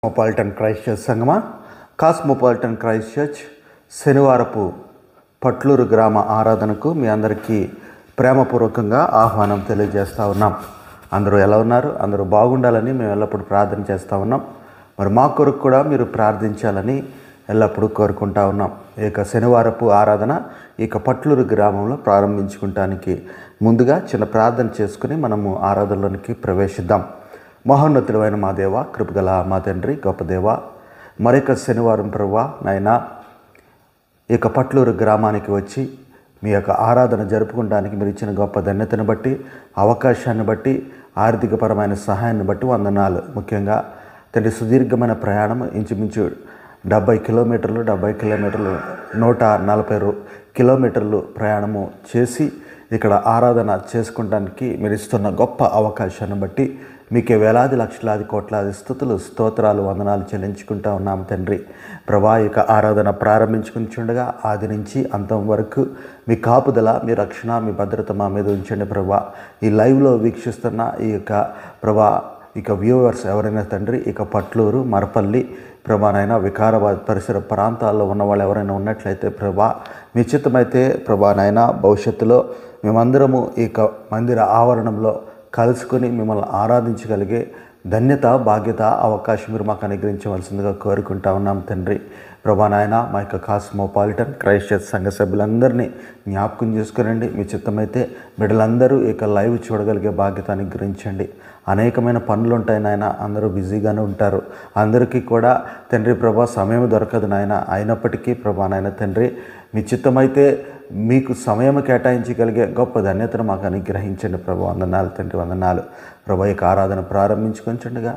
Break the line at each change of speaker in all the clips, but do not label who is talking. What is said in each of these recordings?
Cosmopolitan Christ church సంగమా. Cosmopolitan Christ church శనివారపు Patluru గ్రామ ఆరాధనకు మీ అందరికీ ప్రేమపూర్వకంగా ఆహ్వానం తెలియజేస్తూ ఉన్నాం. అందరూ ఎలా ఉన్నారు? అందరూ బాగుండాలని మేము ఎల్లప్పుడూ ప్రార్థన చేస్తూ ఉన్నాం. మరి మా కొరకు కూడా మీరు ప్రార్థించాలని ఎల్లప్పుడూ కోరుకుంటా ఉన్నాం. ఇక శనివారపు ఆరాధన పట్లూరు గ్రామంలో ప్రారంభించుకుంటానికి ముందుగా చిన్న ప్రార్థన చేసుకుని మనము ఆరాధనలోనికి ప్రవేశిద్దాం. మహోన్నతుడైన మా దేవ, కృపగల మా తండ్రి, గొప్ప దేవ, మరొక శనివారం ప్రభువా నాయనా పట్లూరు గ్రామానికి వచ్చి మీ ఆరాధన జరుపుకోవడానికి మీరు ఇచ్చిన గొప్ప ధన్యతను బట్టి, అవకాశాన్ని బట్టి, ఆర్థికపరమైన సహాయాన్ని బట్టి వందనాలు. ముఖ్యంగా తండ్రి సుదీర్ఘమైన ప్రయాణం ఇంచుమించు 70 కిలోమీటర్లు 140 కిలోమీటర్లు ప్రయాణము చేసి ఇక్కడ ఆరాధన చేసుకోవడానికి మీరు ఇస్తున్న గొప్ప అవకాశాన్ని బట్టి మీకే వేలాది లక్షలాది కోట్లాది స్తుతులు, స్తోత్రాలు, వందనాలు చెల్లించుకుంటూ ఉన్నాం తండ్రి. ప్రభా ఆరాధన ప్రారంభించుకుంటుండగా ఆది నుంచి అంతం వరకు మీ కాపుదల, మీ రక్షణ, మీ భద్రత మా మీద ఉంచండి ప్రభా. ఈ లైవ్లో వీక్షిస్తున్న ప్రభా వ్యూవర్స్ ఎవరైనా తండ్రి పట్లూరు, మరపల్లి ప్రభానైనా వికారాబాద్ పరిసర ప్రాంతాల్లో ఉన్న వాళ్ళు ఎవరైనా ఉన్నట్లయితే ప్రభా మీ చిత్తమైతే ప్రభానైనా భవిష్యత్తులో మేమందరము మందిర ఆవరణంలో కలుసుకొని మిమ్మల్ని ఆరాధించగలిగే ధన్యత, బాధ్యత, అవకాశం మీరు మాకు అనుగ్రహించవలసిందిగా కోరుకుంటా ఉన్నాం తండ్రి. ప్రభానాయన మా కాస్మోపాలిటన్ క్రైస్ట్ చర్చ్ సంఘ సభ్యులందరినీ జ్ఞాపకం చేసుకునండి. మీ చిత్తమైతే బిడ్డలందరూ లైవ్ చూడగలిగే బాధ్యత అనుగ్రహించండి. అనేకమైన పనులు ఉంటాయి నాయన, అందరూ బిజీగానే ఉంటారు. అందరికీ కూడా తండ్రి ప్రభా సమయం దొరకదు నాయన. అయినప్పటికీ ప్రభా నాయన తండ్రి మీ చిత్తమైతే మీకు సమయం కేటాయించగలిగే గొప్ప ధన్యతను మాకు అనుగ్రహించండి ప్రభు. వందనాలు తండ్రి, వందనాలు ప్రభు. ఆరాధన ప్రారంభించుకొనిచుండగా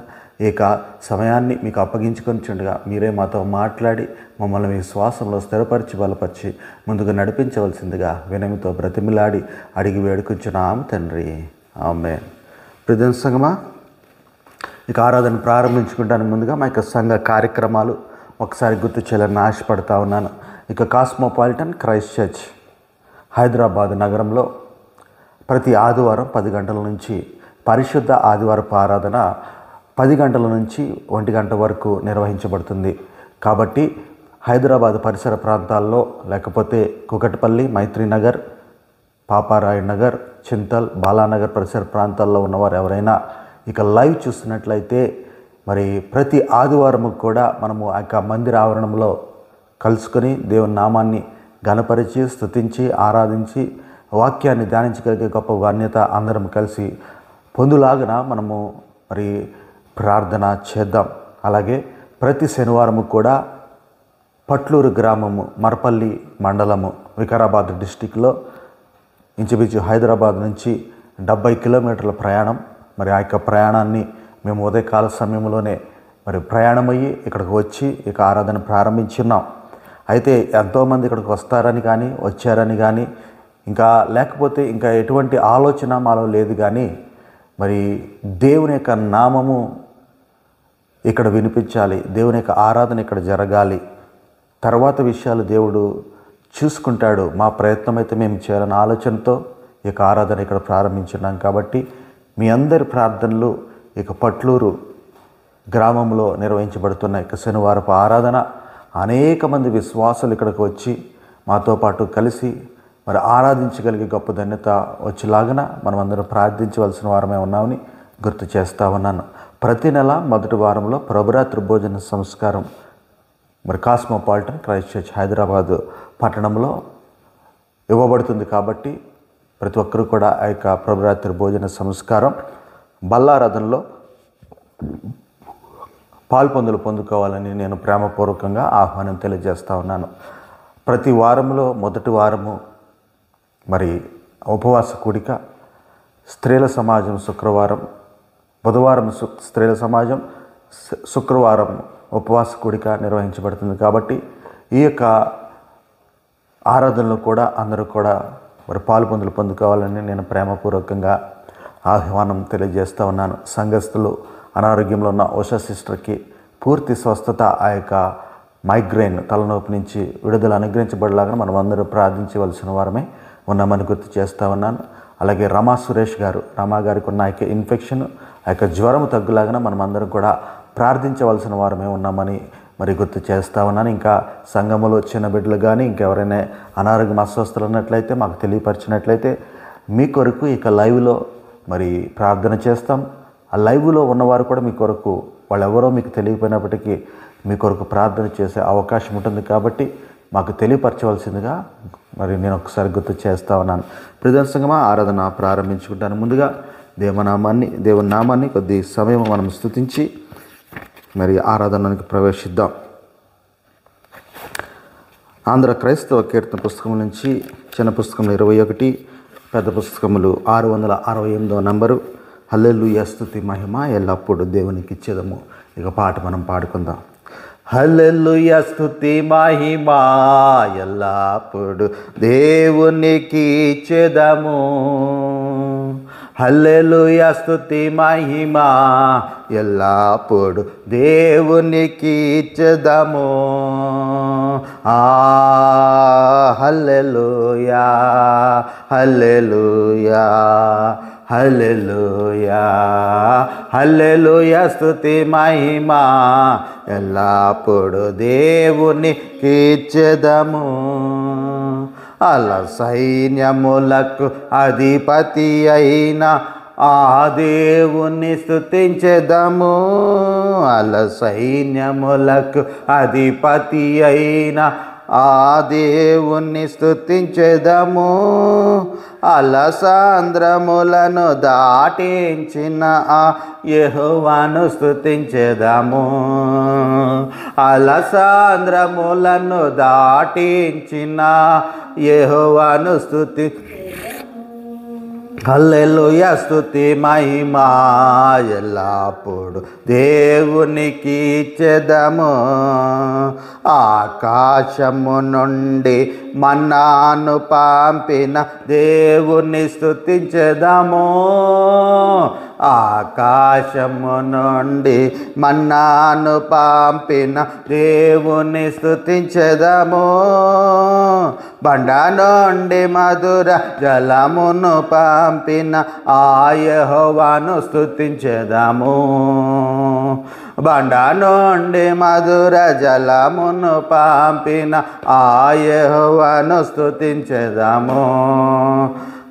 సమయాన్ని మీకు అప్పగించుకొనిచుండగా మీరే మాతో మాట్లాడి మమ్మల్ని మీ శ్వాసంలో స్థిరపరిచి బలపరిచి ముందుకు నడిపించవలసిందిగా వినమితో బ్రతిమిలాడి అడిగి వేడుకొంచున్నాం తండ్రి. ఆమేన్. ప్రియమైన సంగమా, ఆరాధన ప్రారంభించుకుంటానికి ముందుగా మా సంఘ కార్యక్రమాలు ఒకసారి గుర్తు చేయాలని ఆశపడతా ఉన్నాను. కాస్మోపాలిటన్ క్రైస్ట్ చర్చ్ హైదరాబాద్ నగరంలో ప్రతి ఆదివారం 10 గంటల నుంచి పరిశుద్ధ ఆదివారపు ఆరాధన 10 గంటల నుంచి 1 గంట వరకు నిర్వహించబడుతుంది. కాబట్టి హైదరాబాద్ పరిసర ప్రాంతాల్లో లేకపోతే కుకట్పల్లి, మైత్రీనగర్, పాపారాయణ నగర్, చింతల్, బాలానగర్ పరిసర ప్రాంతాల్లో ఉన్నవారు ఎవరైనా లైవ్ చూస్తున్నట్లయితే మరి ప్రతి ఆదివారం కూడా మనము మందిర ఆవరణంలో కలుసుకొని దేవుని నామాన్ని ఘనపరిచి, స్తుతించి, ఆరాధించి వాక్యాన్ని ధ్యానించగలిగే గొప్ప ధన్యత అందరం కలిసి పొందులాగా మనము మరి ప్రార్థన చేద్దాం. అలాగే ప్రతి శనివారము కూడా పట్లూరు గ్రామము, మరపల్లి మండలము, వికారాబాద్ డిస్టిక్లో ఇంచుమించు హైదరాబాద్ నుంచి 70 కిలోమీటర్ల ప్రయాణం. మరి ప్రయాణాన్ని మేము ఉదయకాల సమయంలోనే మరి ప్రయాణమయ్యి ఇక్కడికి వచ్చి ఆరాధన ప్రారంభించున్నాం. అయితే ఎంతోమంది ఇక్కడికి వస్తారని కానీ, వచ్చారని కానీ, లేకపోతే ఎటువంటి ఆలోచన మాలో లేదు. కానీ మరి దేవుని నామము ఇక్కడ వినిపించాలి, దేవుని ఆరాధన ఇక్కడ జరగాలి, తర్వాత విషయాలు దేవుడు చూసుకుంటాడు. మా ప్రయత్నం అయితే మేము చేయాలన్న ఆలోచనతో ఆరాధన ఇక్కడ ప్రారంభించున్నాం. కాబట్టి మీ అందరి ప్రార్థనలు పట్లూరు గ్రామంలో నిర్వహించబడుతున్న శనివారపు ఆరాధన అనేక మంది విశ్వాసులు ఇక్కడికి వచ్చి మాతో పాటు కలిసి మరి ఆరాధించగలిగే గొప్ప ధన్యత వచ్చేలాగన మనం అందరం ప్రార్థించవలసిన వారమే ఉన్నామని గుర్తు చేస్తూ ఉన్నాను. ప్రతి నెల మొదటి వారంలో ప్రభురాత్రి భోజన సంస్కారం మరి కాస్మోపాలిటన్ క్రైస్ట్ చర్చ్ హైదరాబాద్ పట్టణంలో ఇవ్వబడుతుంది. కాబట్టి ప్రతి ఒక్కరూ కూడా ప్రభురాత్రి భోజన సంస్కారం బల్లారాధనలో పొందుకోవాలని నేను ప్రేమపూర్వకంగా ఆహ్వానం తెలియజేస్తూ ఉన్నాను. ప్రతి వారంలో మొదటి వారము మరి ఉపవాస కూడిక, స్త్రీల సమాజం శుక్రవారం, బుధవారం స్త్రీల సమాజం, శుక్రవారం ఉపవాస కూడిక నిర్వహించబడుతుంది. కాబట్టి ఈ ఆరాధనలో కూడా అందరూ కూడా మరి పొందుకోవాలని నేను ప్రేమపూర్వకంగా ఆహ్వానం తెలియజేస్తూ ఉన్నాను. సంఘస్థులు అనారోగ్యంలో ఉన్న ఉషా సిస్టర్కి పూర్తి స్వస్థత, మైగ్రేన్ తలనొప్పి నుంచి విడుదల అనుగ్రహించబడేలాగా మనం అందరూ ప్రార్థించవలసిన వారమే ఉన్నామని గుర్తు చేస్తూ ఉన్నాను. అలాగే రమా సురేష్ గారు, రమా గారికి ఉన్న ఇన్ఫెక్షన్ జ్వరం తగ్గులాగా మనం అందరం కూడా ప్రార్థించవలసిన వారమే ఉన్నామని మరి గుర్తు చేస్తా ఉన్నాను. ఇంకా సంఘములో చిన్న బిడ్డలు కానీ ఇంకెవరైనా అనారోగ్యం అస్వస్థలు ఉన్నట్లయితే మాకు తెలియపరిచినట్లయితే మీ కొరకు ఇక లైవ్లో మరి ప్రార్థన చేస్తాం. ఆ లైవ్లో ఉన్నవారు కూడా మీ కొరకు వాళ్ళెవరో మీకు తెలియకపోయినప్పటికీ మీ కొరకు ప్రార్థన చేసే అవకాశం ఉంటుంది. కాబట్టి మాకు తెలియపరచవలసిందిగా మరి నేను ఒకసారి గుర్తు చేస్తా ఉన్నాను. ప్రదర్శనగా ఆరాధన ప్రారంభించుకుంటాను. ముందుగా దేవుని నామాన్ని కొద్ది సమయం మనం స్తుతించి మరి ఆరాధనకి ప్రవేశిద్దాం. ఆంధ్ర క్రైస్తవ కీర్తన పుస్తకం నుంచి చిన్న పుస్తకములు 21, పెద్ద పుస్తకములు 668వ నంబరు. హల్లెలూయా స్తుతి మహిమ ఎల్లప్పుడు దేవునికి ఇచ్చేదము. ఇక పాట మనం పాడుకుందాం. హల్లెలూయా స్తుతి మహిమ ఎల్లప్పుడు దేవునికి ఇచ్చేదము. హల్లెలూయా స్తుతి మహిమ ఎల్లప్పుడు దేవునికి ఇచ్చేదము. హల్లెలూయా హల్లెలూయా హల్లెలూయా హల్లెలూయా స్తుతి మహిమ ఎల్లప్పుడు దేవునికి ఇచ్చేదము. అలా సైన్యములకు అధిపతి అయిన ఆ దేవుని స్తుతించెదము. అలా సైన్యములకు అధిపతి అయిన ఆ దేవుని స్తుతించెదము. అలసాంద్రములను దాటించిన ఆ యెహోవాను స్తుతించెదము. అలసాంద్రములను దాటించిన యెహోవాను స్తుతి. హల్లెలూయా స్తుతి మహిమ ఎల్లప్పుడు దేవునికి ఇచ్చేదము. ఆకాశము నుండి మన్నాను పంపిన దేవుని స్తుతించెదము. ఆకాశము నుండి మన్నాను పంపిన దేవుని స్తుతించెదము. బండ నుండి మధుర జలమును పంపిన ఆ యెహోవాను స్తుతించెదము. బండ నుండి మధుర జలమును పంపిన ఆ యెహోవాను స్తుతించెదము.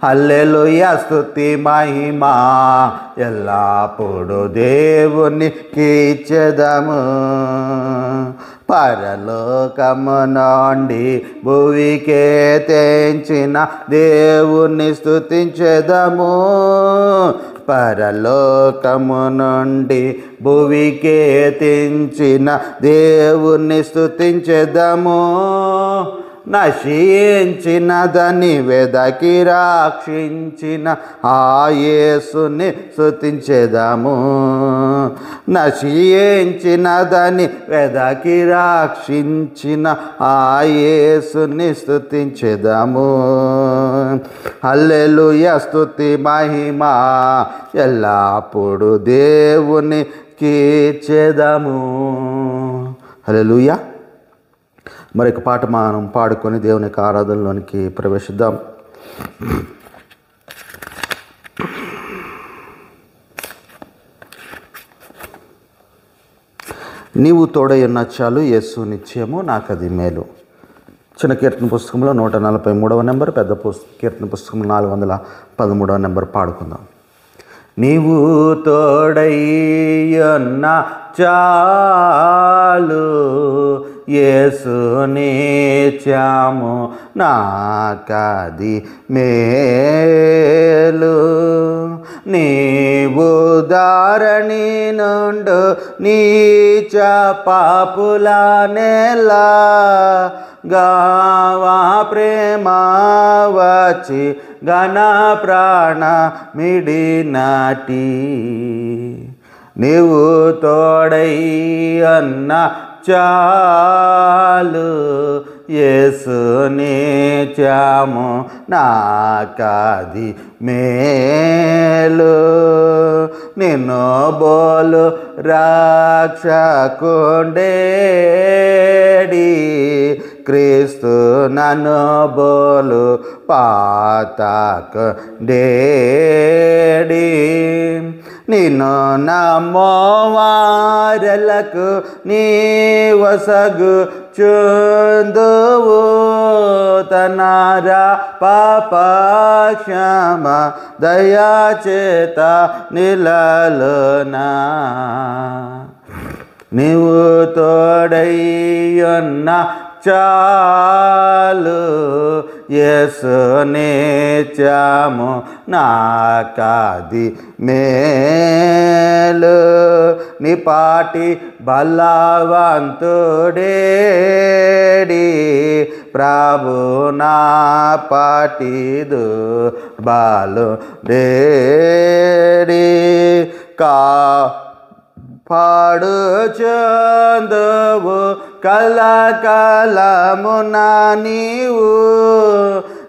హల్లెలూయా స్తుతి మహిమ ఎల్లప్పుడు దేవునికి ఇచ్చెదము. పరలోకము నుండి భువికే తెంచిన దేవుని స్తుతించెదము. పరలోకము నుండి భువికే తెంచిన దేవుని స్తుతించెదము. నశించినదని వెదకి రక్షించిన ఆ యేసుని స్తుతించెదము. నశించినదని వెదకి రక్షించిన ఆ యేసుని స్తుతించెదము. హల్లెలూయా స్తుతి మహిమ ఎల్లప్పుడు దేవునికి ఇచ్చెదము. హల్లెలూయా. మరొక పాట మనం పాడుకొని దేవుని యొక్క ఆరాధనలోనికి ప్రవేశిద్దాం. నీవు తోడయున్న చాలు యేసు నిత్యము నాకది మేలు. చిన్న కీర్తన పుస్తకంలో 143వ నెంబర్, పెద్ద కీర్తన పుస్తకం 413వ నెంబర్ పాడుకుందాం. నీవు తోడయ్యున్న చాలు యేసు నిత్యము నాకది మేలు. నీవు ధరణి నుండు నీచ పాపుల నెలా గావా ప్రేమ వచ్చి గణ ప్రాణ మిడినాటి. నీవు తోడై అన్న చాలు యేసు నిత్యము నాకది మేలు. నిన్ను బోలు రక్షకుండేడి క్రీస్తు నన్ను బోలు పాతకండేడి నిన్ను నమ్మోవారెలకు నీవసగు చుందువు తనారా పాప క్షమ దయాచేత నిలలునా నీవు తోడయ్యున్న చాలు యేసు నిత్యము నాకది మేలు నీ పాటి బలవంతుడేడి ప్రభు నా పాటిదు బాలుడేడి పాడుచుందువు కలకలమున నీవు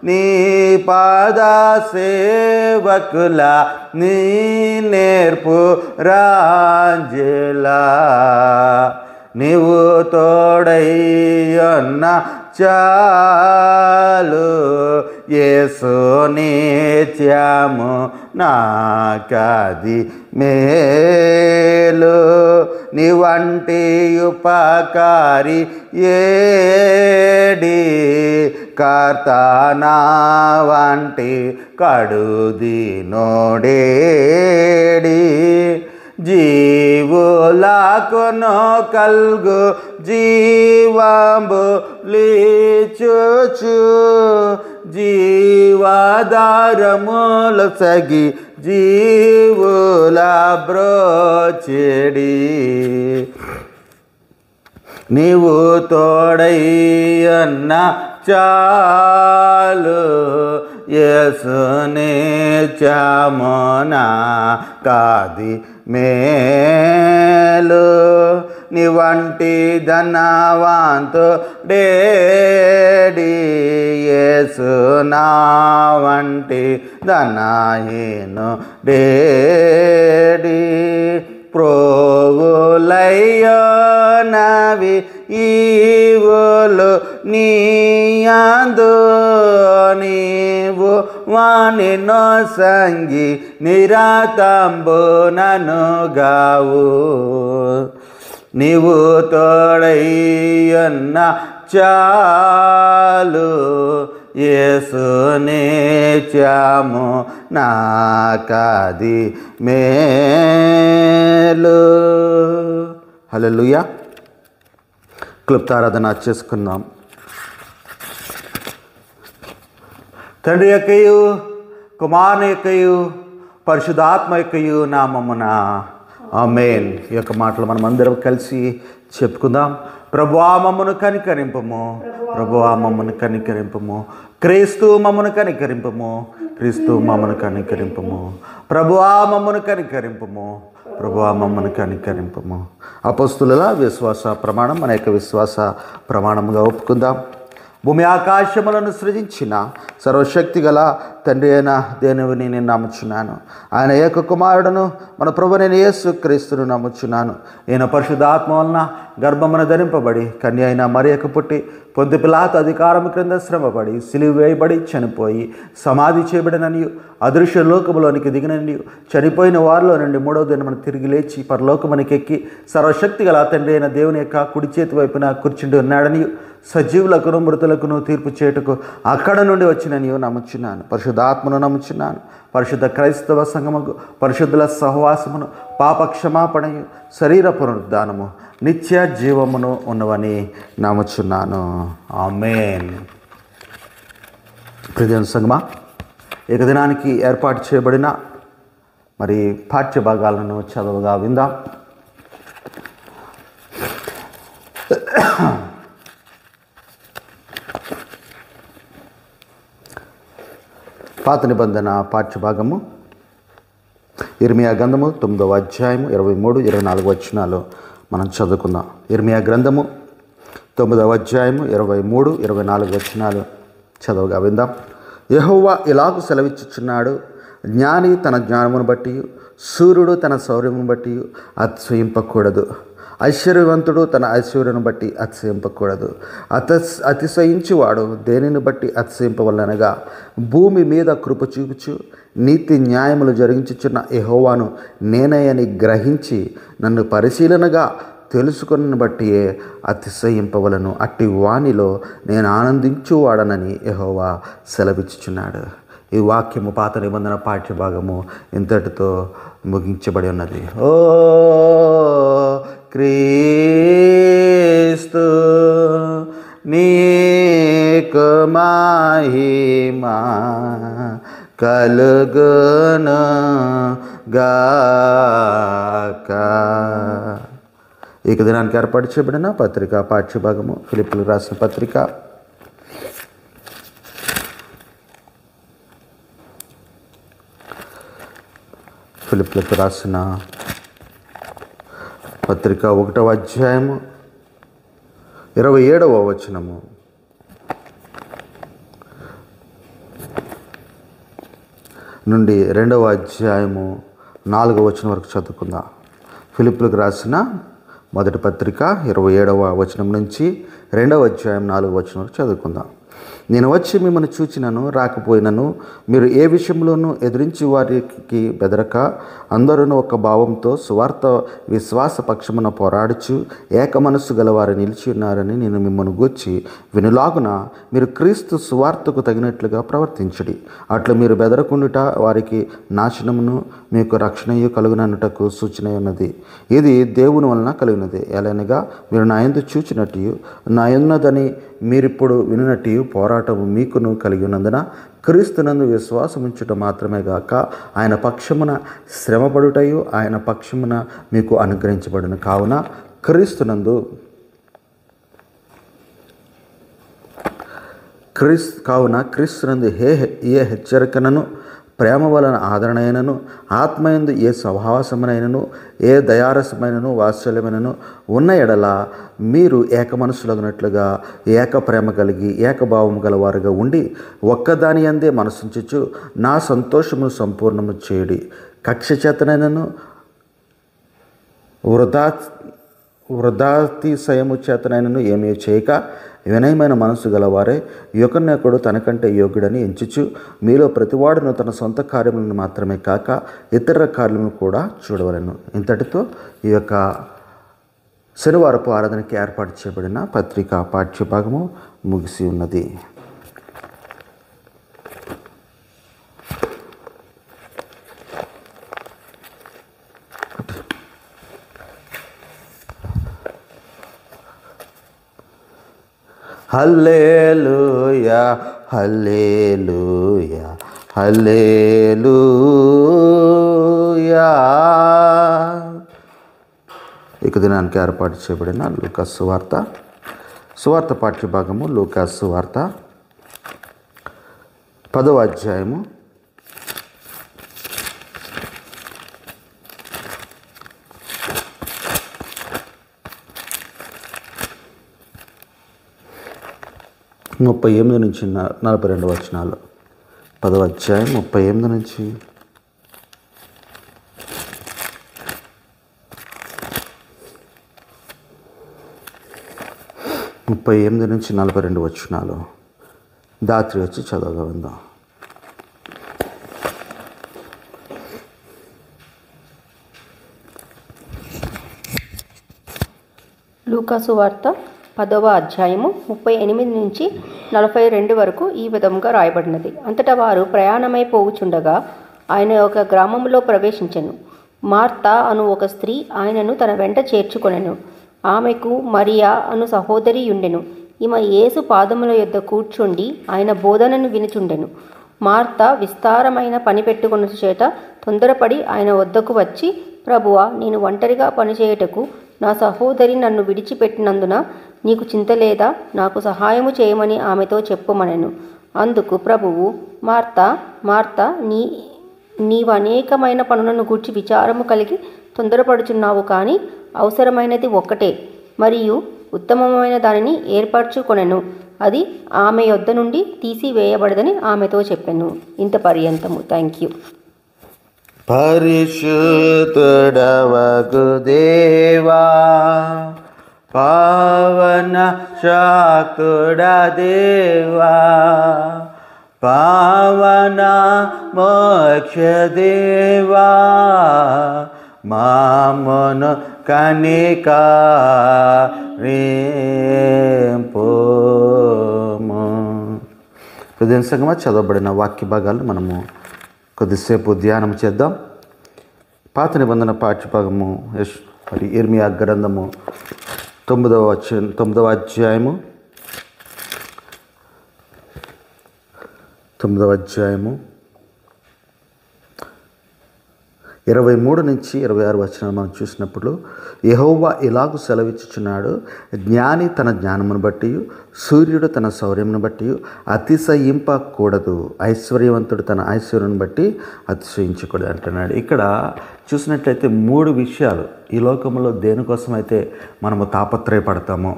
నీ పాద సేవకుల నీ నేర్పు రాంజిలా నీవు తోడయ్యున్న చాలు యేసు నిత్యము నాకది మేలు నీ వంటి ఉపకారి ఏడి కర్త నా వంటి కడుదినోడేడి జీవులకును కల్గు జీవంబు లీచుచు జీవాధారములు సగి జీవుల బ్రోచెడి నీవు తోడయ్యన్న చాలు యేసు నిత్యము నాకది మేలు నీ వంటి ధనవంతుడేడి యేసు నా వంటి ధనహీనుడేడి ప్రోగులయ్యోనవి ఈవులు నీయందు నీవు వానినో సంగి నిరాతంబుననుగావు నీవు తోడయ్యున్న చాలు యేసు నిత్యము నాకది మేలు. హల్లెలూయా. క్లుప్తారాధన చేసుకుందాం. తండ్రి యొక్కయు కుమారుని యొక్కయు పరిశుద్ధాత్మ యొక్కయు నామమున ఆమేన్. ఈ యొక్క మాటలు మనం అందరం కలిసి చెప్పుకుందాం. ప్రభువా మమ్మను కనికరింపము, ప్రభువా మమ్మను కనికరింపము, క్రీస్తు మమ్మను కనికరింపము, క్రీస్తు మమ్మను కనికరింపము, ప్రభువా మమ్మను కనికరింపము, ప్రభువా మమ్మను కనికరింపము. అపోస్తుల విశ్వాస ప్రమాణం మన యొక్క విశ్వాస ప్రమాణముగా ఒప్పుకుందాం. భూమి ఆకాశములను సృజించిన సర్వశక్తి గల తండ్రి అయిన దేవుని నేను నమ్ముచున్నాను. ఆయన ఏక కుమారుడును మన ప్రభువైన యేసు క్రీస్తును నమ్ముచున్నాను. ఈయన పరిశుద్ధాత్మ వలన గర్భమున ధరింపబడి కన్య అయిన మరియకు పుట్టి పొంతి పిలాతు అధికారం క్రింద శ్రమపడి సిలువ వేయబడి చనిపోయి సమాధి చేయబడిననియు అదృశ్య లోకములోనికి దిగిననియు చనిపోయిన వారిలో నుండి మూడవ దినమున తిరిగి లేచి పరలోకమునికి ఎక్కి సర్వశక్తి గల తండ్రి అయిన దేవుని యొక్క కుడి చేతి వైపున కూర్చుండి ఉన్నాడనియు సజీవులకును మృతులకును తీర్పు చేయుటకు అక్కడ నుండి వచ్చిననియు నమ్ముచున్నాను. పరిశుద్ధాత్మను నమ్ముచున్నాను. పరిశుద్ధ క్రైస్తవ సంఘముకు పరిశుద్ధుల సహవాసమును పాప క్షమాపణయు శరీర పునరుద్ధానము నిత్య జీవమును ఉన్నవని నమ్ముచున్నాను. ఆమేన్. ప్రియమైన సంగమా, ఏకదినానికి ఏర్పాటు చేయబడిన మరి పాఠ్య భాగాలను చదువుగా విందాం. పాత నిబంధన పాఠ్యభాగము ఇర్మియా గ్రంథము 9వ అధ్యాయము 23-24 వచనాలు మనం చదువుకుందాం. ఇర్మియా గ్రంథము 9వ అధ్యాయము 23-24 వచనాలు చదువుగా విందాం. యెహోవా ఇలాగు సెలవిచ్చుచున్నాడు, జ్ఞాని తన జ్ఞానమును బట్టి, శూరుడు తన శౌర్యమును బట్టి అతిశయింపకూడదు. ఐశ్వర్యవంతుడు తన ఐశ్వర్యను బట్టి అతిశయింపకూడదు. అతిశయించువాడు దేనిని బట్టి అతిశయింపవలనగా భూమి మీద కృప చూపుచు నీతి న్యాయములు జరిగించుచున్న యెహోవాను నేనని గ్రహించి నన్ను పరిశీలనగా తెలుసుకుని బట్టియే అతిశయింపవలను. అట్టి వానిలో నేను ఆనందించువాడనని యెహోవా సెలవిచ్చుచున్నాడు. ఈ వాక్యము పాత నిబంధన పాఠ్యభాగము ఇంతటితో ముగించబడి ఉన్నది. ఓ క్రీస్తు నీకు మహిమా కలుగును గాక. ఈ దినానికి ఏర్పాటు చేయబడిన పత్రిక పాఠ్యభాగము ఫిలిప్పీయులకు రాసిన పత్రిక ఫిలిప్పీయులకు రాసిన పత్రిక 1వ అధ్యాయము 27వ వచనము నుండి 2వ అధ్యాయము 4వ వచనం వరకు చదువుకుందాం. ఫిలిప్పీయులకు రాసిన మొదటి పత్రిక 27వ వచనం నుంచి 2వ అధ్యాయం 4వ వచనం వరకు చదువుకుందాం. నేను వచ్చి మిమ్మల్ని చూచినను రాకపోయినను మీరు ఏ విషయంలోనూ ఎదిరించి వారికి బెదరక అందరూ ఒక భావంతో సువార్త విశ్వాస పక్షమున పోరాడుచు ఏక మనస్సు గలవారు నిలిచి ఉన్నారని నేను మిమ్మల్ని గూర్చి వినులాగున మీరు క్రీస్తు సువార్తకు తగినట్లుగా ప్రవర్తించుడి. అట్లు మీరు బెదరకుండుట వారికి నాశనమును మీకు రక్షణయు కలుగుననుటకు సూచన ఉన్నది. ఇది దేవుని వలన కలిగినది. ఎలానగా మీరు నా యందు చూచినట్టు నా యున్నదని మీరిప్పుడు వినునట్టు పోరాటము మీకును కలిగి ఉన్నందున క్రీస్తునందు విశ్వాసముంచుట మాత్రమే గాక ఆయన పక్షమున శ్రమపడుటయు ఆయన పక్షమున మీకు అనుగ్రహించబడును. కావున క్రీస్తునందు ఏ హెచ్చరికనను ప్రేమ వలన ఆదరణైనను ఆత్మయందు ఏ స్వభావసమైనను ఏ దయారసమైనను వాత్సల్యమైనను ఉన్న ఎడల మీరు ఏక మనసులగినట్లుగా ఏక ప్రేమ కలిగి ఏకభావము గలవారుగా ఉండి ఒక్కదాని అందే మనసుంచుచు నా సంతోషమును సంపూర్ణము చేయుడి. కక్ష చేతనైనను వృధాతిశయము చేతనైనను ఏమీ చేయక వినయమైన మనసు గలవారే ఒకరినొకడు తనకంటే యోగ్యుడని ఎంచుచు మీలో ప్రతివాడును తన సొంత కార్యములను మాత్రమే కాక ఇతర కార్యములను కూడా చూడవలెను. ఇంతటితో ఈ యొక్క శనివారపు ఆరాధనకి ఏర్పాటు చేయబడిన పత్రికా పాఠ్యభాగము ముగిసి ఉన్నది. హల్లెలూయా హల్లెలూయా హల్లెలూయా. ఇక దినానికి ఏర్పాటు చేయబడిన లూకాసు సువార్త పాఠ్యభాగము లూకాసు సువార్త 10వ అధ్యాయము 38 నుంచి 42 వచనాలు. 10వ అధ్యాయం 38 నుంచి 42 వచనాలు దాత్రి వచ్చి చదవగా ఉందాం.
లూకాసు వార్త 10వ అధ్యాయము 38 నుంచి 42 వరకు ఈ విధముగా రాయబడినది. అంతటా వారు ప్రయాణమై పోవుచుండగా ఆయన ఒక గ్రామంలో ప్రవేశించెను. మార్తా అను ఒక స్త్రీ ఆయనను తన వెంట చేర్చుకొనెను. ఆమెకు మరియా అను సహోదరి ఉండెను. ఈమె యేసు పాదముల యొద్ద కూర్చుండి ఆయన బోధనను వినుచుండెను. మార్తా విస్తారమైన పని పెట్టుకున్న చేత తొందరపడి ఆయన వద్దకు వచ్చి, ప్రభువా, నేను ఒంటరిగా పనిచేయుటకు నా సహోదరి నన్ను విడిచిపెట్టినందున నీకు చింత లేదా? నాకు సహాయము చేయమని ఆమెతో చెప్పుమనెను. అందుకు ప్రభువు, మార్తా మార్తా, నీవు అనేకమైన పనులను గూర్చి విచారము కలిగి తొందరపడుచున్నావు, కానీ అవసరమైనది ఒక్కటే, మరియు ఉత్తమమైన దానిని ఏర్పరచుకొనెను. అది ఆమె యొద్ద నుండి తీసివేయబడదని ఆమెతో చెప్పెను. ఇంత పర్యంతము. Thank you.
పరిశుద్ధుడవగు దేవా, పావన శాక్తుడ దేవా, పావన మోక్ష దేవా, మామను కనికరింపుము. హృదయ సంగమా చదవబడిన వాక్య భాగాలు మనము కొద్దిసేపు ధ్యానం చేద్దాం. పాత నిబంధన పాఠ్యభాగము మరి ఇర్మియా గ్రంథము 9వ అధ్యాయము 23 నుంచి 26 వచనాలు మనం చూసినప్పుడు, యెహోవా ఇలాగు సెలవిచ్చుచున్నాడు, జ్ఞాని తన జ్ఞానమును బట్టి, సూర్యుడు తన శౌర్యమును బట్టి అతిశయింపకూడదు, ఐశ్వర్యవంతుడు తన ఐశ్వర్యం బట్టి అతిశయించకూడదు అంటున్నాడు. ఇక్కడ చూసినట్లయితే 3 విషయాలు ఈ లోకంలో దేనికోసమైతే మనము తాపత్రయపడతామో,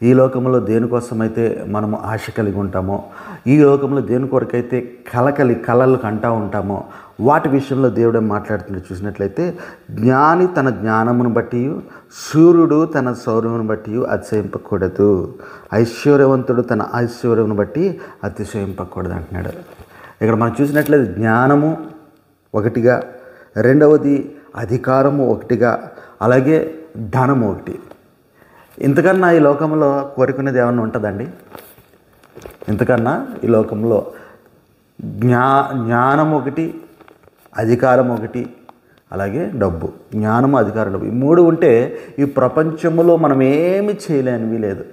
ఈ లోకంలో దేనికోసమైతే మనము ఆశ కలిగి ఉంటామో, ఈ లోకంలో దేని కొరకైతే కలలు కంటా ఉంటామో, వాటి విషయంలో దేవుడే మాట్లాడుతున్నాడు. చూసినట్లయితే జ్ఞాని తన జ్ఞానమును బట్టి, సూర్యుడు తన శౌర్యమును బట్టి అతిశయింపకూడదు, ఐశ్వర్యవంతుడు తన ఐశ్వర్యమును బట్టి అతిశయింపకూడదు అంటున్నాడు. ఇక్కడ మనం చూసినట్లయితే జ్ఞానము ఒకటిగా, రెండవది అధికారము ఒకటిగా, అలాగే ధనము ఒకటి. ఇంతకన్నా ఈ లోకంలో కోరుకునేది ఏమన్నా ఉంటుందండి? ఇంతకన్నా ఈ లోకంలో జ్ఞానం ఒకటి, అధికారం ఒకటి, అలాగే డబ్బు. జ్ఞానము, అధికారం, డబ్బు, ఈ 3 ఉంటే ఈ ప్రపంచంలో మనం ఏమి చేయలేనివి లేదు,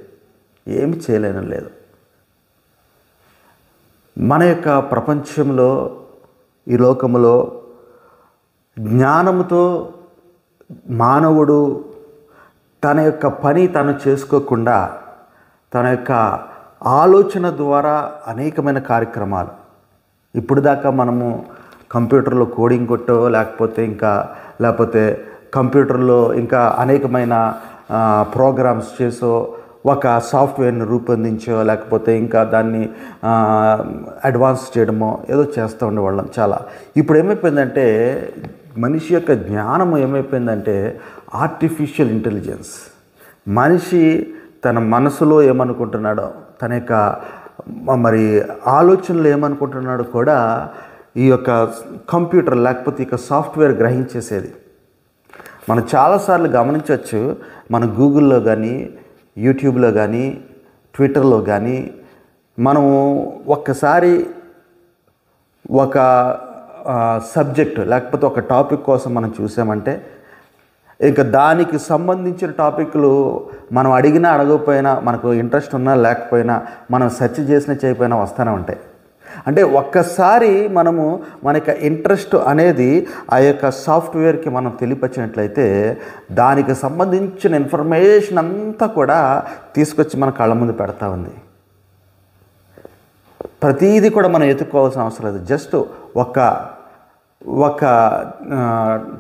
ఏమి చేయలేని లేదు. మన యొక్క ప్రపంచంలో ఈ లోకంలో జ్ఞానముతో మానవుడు తన యొక్క పని తను చేసుకోకుండా తన యొక్క ఆలోచన ద్వారా అనేకమైన కార్యక్రమాలు, ఇప్పుడు దాకా మనము కంప్యూటర్లో కోడింగ్ కొట్టో లేకపోతే కంప్యూటర్లో ఇంకా అనేకమైన ప్రోగ్రామ్స్ చేసో ఒక సాఫ్ట్వేర్ని రూపొందించో లేకపోతే ఇంకా దాన్ని అడ్వాన్స్ చేయడమో ఏదో చేస్తూ ఉండేవాళ్ళం చాలా. ఇప్పుడు ఏమైపోయిందంటే మనిషి యొక్క జ్ఞానము ఏమైపోయిందంటే ఆర్టిఫిషియల్ ఇంటెలిజెన్స్. మనిషి తన మనసులో ఏమనుకుంటున్నాడో, తన యొక్క మరి ఆలోచనలు ఏమనుకుంటున్నాడో కూడా ఈ యొక్క కంప్యూటర్ లేకపోతే ఈ యొక్క సాఫ్ట్వేర్ గ్రహించేసేది. మనం చాలాసార్లు గమనించవచ్చు, మన గూగుల్లో కానీ, యూట్యూబ్లో కానీ, ట్విట్టర్లో కానీ మనము ఒక్కసారి ఒక సబ్జెక్ట్ లేకపోతే ఒక టాపిక్ కోసం మనం చూసామంటే ఇంకా దానికి సంబంధించిన టాపిక్లు మనం అడిగినా అడగకపోయినా, మనకు ఇంట్రెస్ట్ ఉన్నా లేకపోయినా, మనం సెర్చ్ చేసినా చేయకపోయినా వస్తూనే ఉంటాయి. అంటే ఒక్కసారి మనము మన యొక్క ఇంట్రెస్ట్ అనేది ఆ యొక్క సాఫ్ట్వేర్కి మనం తెలియపరిచినట్లయితే దానికి సంబంధించిన ఇన్ఫర్మేషన్ అంతా కూడా తీసుకొచ్చి మన కళ్ళ ముందు పెడతా ఉంది. ప్రతీది కూడా మనం ఎత్తుక్కోవాల్సిన అవసరం లేదు. జస్ట్ ఒక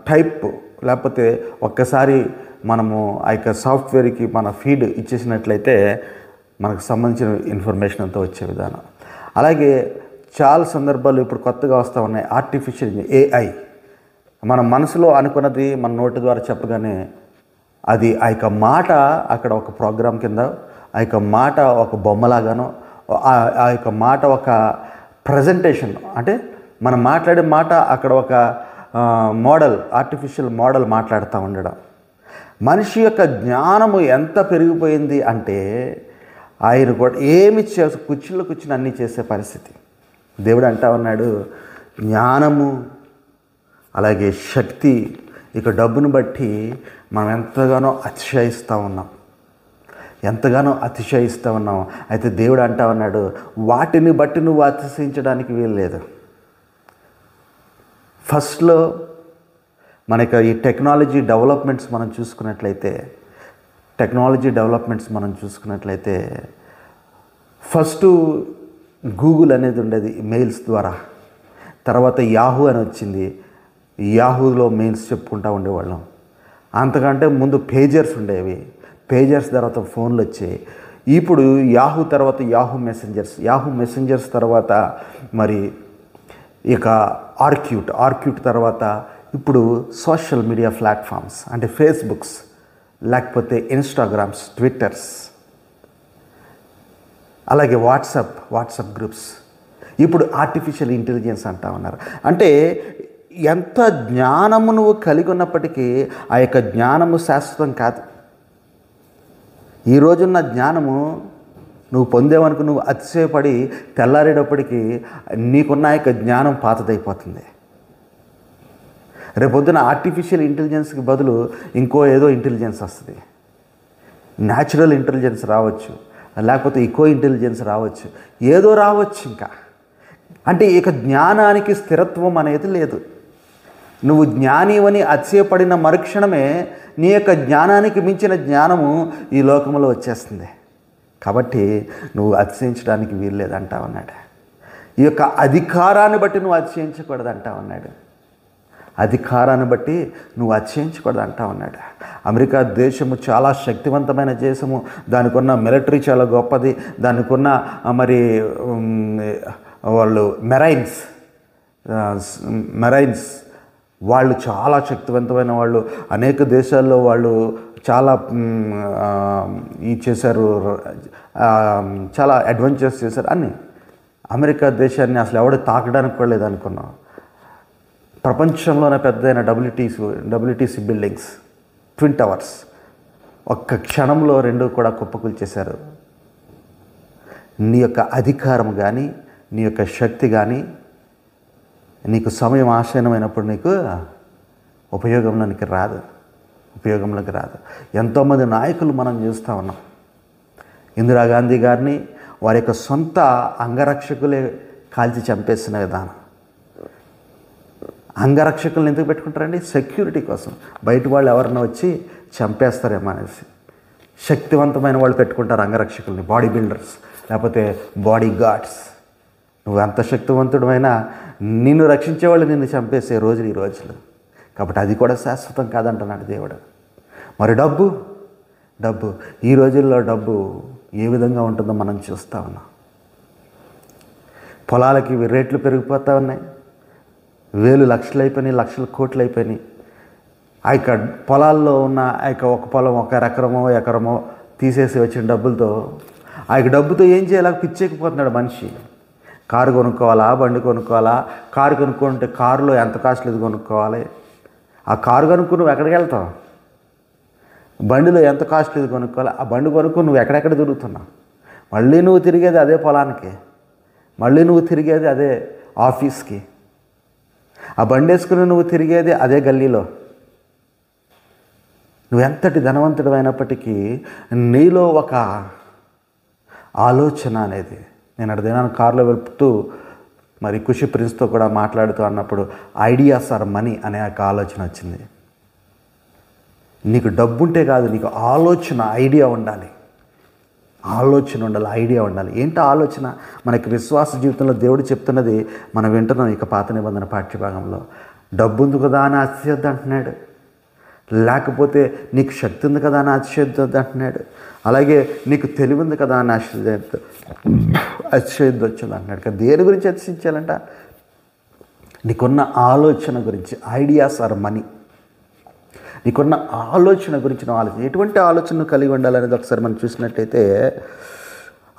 టైప్ లేకపోతే ఒక్కసారి మనము ఆ యొక్క సాఫ్ట్వేర్కి మన ఫీడ్ ఇచ్చేసినట్లయితే మనకు సంబంధించిన ఇన్ఫర్మేషన్ అంతా వచ్చే విధానం. అలాగే చాలా సందర్భాలు ఇప్పుడు కొత్తగా వస్తూ ఉన్నాయి. ఆర్టిఫిషియల్ AI, మన మనసులో అనుకున్నది మన నోటి ద్వారా చెప్పగానే అది ఆ యొక్క మాట అక్కడ ఒక ప్రోగ్రాం కింద, ఆ యొక్క మాట ఒక బొమ్మలాగానో, ఆ యొక్క మాట ఒక ప్రజెంటేషన్, అంటే మనం మాట్లాడే మాట అక్కడ ఒక మోడల్, ఆర్టిఫిషియల్ మోడల్ మాట్లాడుతూ ఉండడం. మనిషి యొక్క జ్ఞానము ఎంత పెరిగిపోయింది అంటే ఆయన కూడా ఏమి కుర్చీలో కూర్చుని అన్నీ చేసే పరిస్థితి. దేవుడు అంటా ఉన్నాడు, జ్ఞానము అలాగే శక్తి, ఇక డబ్బును బట్టి మనం ఎంతగానో అతిశయిస్తూ ఉన్నాం. అయితే దేవుడు అంటా ఉన్నాడు, వాటిని బట్టి నువ్వు అతిశయించడానికి వీలు లేదు. ఫస్ట్లో మనకి ఈ టెక్నాలజీ డెవలప్మెంట్స్ మనం చూసుకున్నట్లయితే ఫస్ట్ గూగుల్ అనేది ఉండేది మెయిల్స్ ద్వారా, తర్వాత యాహూ అని వచ్చింది, యాహూలో మెయిల్స్ చెప్పుకుంటూ ఉండేవాళ్ళం. అంతకంటే ముందు పేజర్స్ ఉండేవి, పేజర్స్ తర్వాత ఫోన్లు వచ్చాయి. ఇప్పుడు యాహూ తర్వాత యాహూ మెసెంజర్స్ తర్వాత మరి ఇక ఆర్క్యూట్ తర్వాత ఇప్పుడు సోషల్ మీడియా ప్లాట్ఫామ్స్ అంటే ఫేస్బుక్స్, లేకపోతే ఇన్స్టాగ్రామ్స్, ట్విట్టర్స్, అలాగే వాట్సాప్ గ్రూప్స్, ఇప్పుడు ఆర్టిఫిషియల్ ఇంటెలిజెన్స్ అంటా ఉన్నారు. అంటే ఎంత జ్ఞానము నువ్వు కలిగి ఉన్నప్పటికీ ఆ యొక్క జ్ఞానము శాశ్వతం కాదు. ఈ రోజున్న జ్ఞానము నువ్వు పొందేవనుకు నువ్వు అతిశయపడి తెల్లారేటప్పటికీ నీకున్న యొక్క జ్ఞానం పాతదైపోతుంది. రేపొద్దున ఆర్టిఫిషియల్ ఇంటెలిజెన్స్కి బదులు ఇంకో ఏదో ఇంటెలిజెన్స్ వస్తుంది. న్యాచురల్ ఇంటెలిజెన్స్ రావచ్చు, లేకపోతే ఈకో ఇంటెలిజెన్స్ రావచ్చు, ఏదో రావచ్చు. ఇంకా అంటే ఇక జ్ఞానానికి స్థిరత్వం అనేది లేదు. నువ్వు జ్ఞానివని అతిశయపడిన మరుక్షణమే నీ యొక్క జ్ఞానానికి మించిన జ్ఞానము ఈ లోకంలో వచ్చేస్తుంది. కాబట్టి నువ్వు అతిశయించడానికి వీల్లేదంటా ఉన్నాడు. ఈ యొక్క అధికారాన్ని బట్టి నువ్వు అతిశయించకూడదంటా ఉన్నాడు. అధికారాన్ని బట్టి నువ్వు అతిశయించకూడదు అంటా ఉన్నాడు. అమెరికా దేశము చాలా శక్తివంతమైన దేశము, దానికి ఉన్న మిలిటరీ చాలా గొప్పది, దానికి ఉన్న మరి వాళ్ళు మెరైన్స్ వాళ్ళు చాలా శక్తివంతమైన వాళ్ళు. అనేక దేశాల్లో వాళ్ళు చాలా చేశారు, చాలా అడ్వెంచర్స్ చేశారు. అన్నీ అమెరికా దేశాన్ని అసలు ఎవడు తాకడానికి కూడా లేదనుకున్నాం. ప్రపంచంలోనే పెద్దదైన డబ్ల్యూటీసీ బిల్డింగ్స్, ట్విన్ టవర్స్ ఒక్క క్షణంలో 2 కూడా కుప్పకూల్చేశారు. నీ యొక్క అధికారం కానీ, నీ యొక్క శక్తి కానీ నీకు సమయం ఆసన్నమైనప్పుడు నీకు ఉపయోగంలోకి రాదు. ఎంతోమంది నాయకులు మనం చూస్తూ ఉన్నాం. ఇందిరాగాంధీ గారిని వారి యొక్క సొంత అంగరక్షకులే కాల్చి చంపేసిన విధానం. అంగరక్షకులను ఎందుకు పెట్టుకుంటారండి? సెక్యూరిటీ కోసం. బయట వాళ్ళు ఎవరన్నా వచ్చి చంపేస్తారేమో అనేసి శక్తివంతమైన వాళ్ళు పెట్టుకుంటారు అంగరక్షకుల్ని, బాడీ బిల్డర్స్ లేకపోతే బాడీ గార్డ్స్. నువ్వు ఎంత శక్తివంతుడమైనా నిన్ను రక్షించేవాళ్ళు నిన్ను చంపేసే రోజులు ఈ రోజులు. కాబట్టి అది కూడా శాశ్వతం కాదంటున్నాడు దేవుడు. మరి డబ్బు ఈ రోజుల్లో డబ్బు ఏ విధంగా ఉంటుందో మనం చూస్తూ ఉన్నాం. పొలాలకి రేట్లు పెరిగిపోతూ ఉన్నాయి. వేలు లక్షలు అయిపోయినాయి, లక్షలు కోట్లు అయిపోయినాయి. ఆ యొక్క పొలాల్లో ఉన్న ఆ యొక్క ఒక పొలం 1 ఎకరమో తీసేసి వచ్చిన డబ్బులతో ఆ యొక్క డబ్బుతో ఏం చేయాలి? పిచ్చెక్కిపోతున్నాడు మనిషి. కారు కొనుక్కోవాలా, బండి కొనుక్కోవాలా? కారు కొనుక్కుంటే కారులో ఎంత కాస్ట్లీది కొనుక్కోవాలి? ఆ కారు కొనుక్కు నువ్వు ఎక్కడికి వెళ్తావు? బండిలో ఎంత కాస్ట్లీది కొనుక్కోవాలి? ఆ బండి కొనుక్కు నువ్వు ఎక్కడెక్కడ తిరుగుతున్నావు? మళ్ళీ నువ్వు తిరిగేది అదే పొలానికి, మళ్ళీ నువ్వు తిరిగేది అదే ఆఫీస్కి, ఆ బండి వేసుకుని నువ్వు తిరిగేది అదే గల్లీలో. నువ్వు ఎంతటి ధనవంతుడు అయినప్పటికీ నీలో ఒక ఆలోచన అనేది, నేను అడిగినాను కారులో వెళ్తూ మరి ఖుషి ప్రిన్స్తో కూడా మాట్లాడుతూ అన్నప్పుడు ఐడియాస్ ఆర్ మనీ అనే ఒక ఆలోచన వచ్చింది. నీకు డబ్బు ఉంటే కాదు, నీకు ఐడియా ఉండాలి. ఐడియా ఉండాలి. ఏంటి ఆలోచన? మనకి విశ్వాస జీవితంలో దేవుడు చెప్తున్నది మనం వింటున్నాం. ఇక పాత నిబంధన పాఠ్యభాగంలో డబ్బు ఉంది కదా అని అతిశయద్దు అంటున్నాడు, లేకపోతే నీకు శక్తి ఉంది కదా అని అతిశయద్దు అంటున్నాడు, అలాగే నీకు తెలివి ఉంది కదా అని అతిశయద్దు వచ్చింది అంటున్నాడు. కదా దేని గురించి అతిశయించాలంట? నీకున్న ఆలోచన గురించి. Ideas are money. నీకున్న ఆలోచన గురించి ఎటువంటి ఆలోచన కలిగి ఉండాలనేది ఒకసారి మనం చూసినట్టయితే,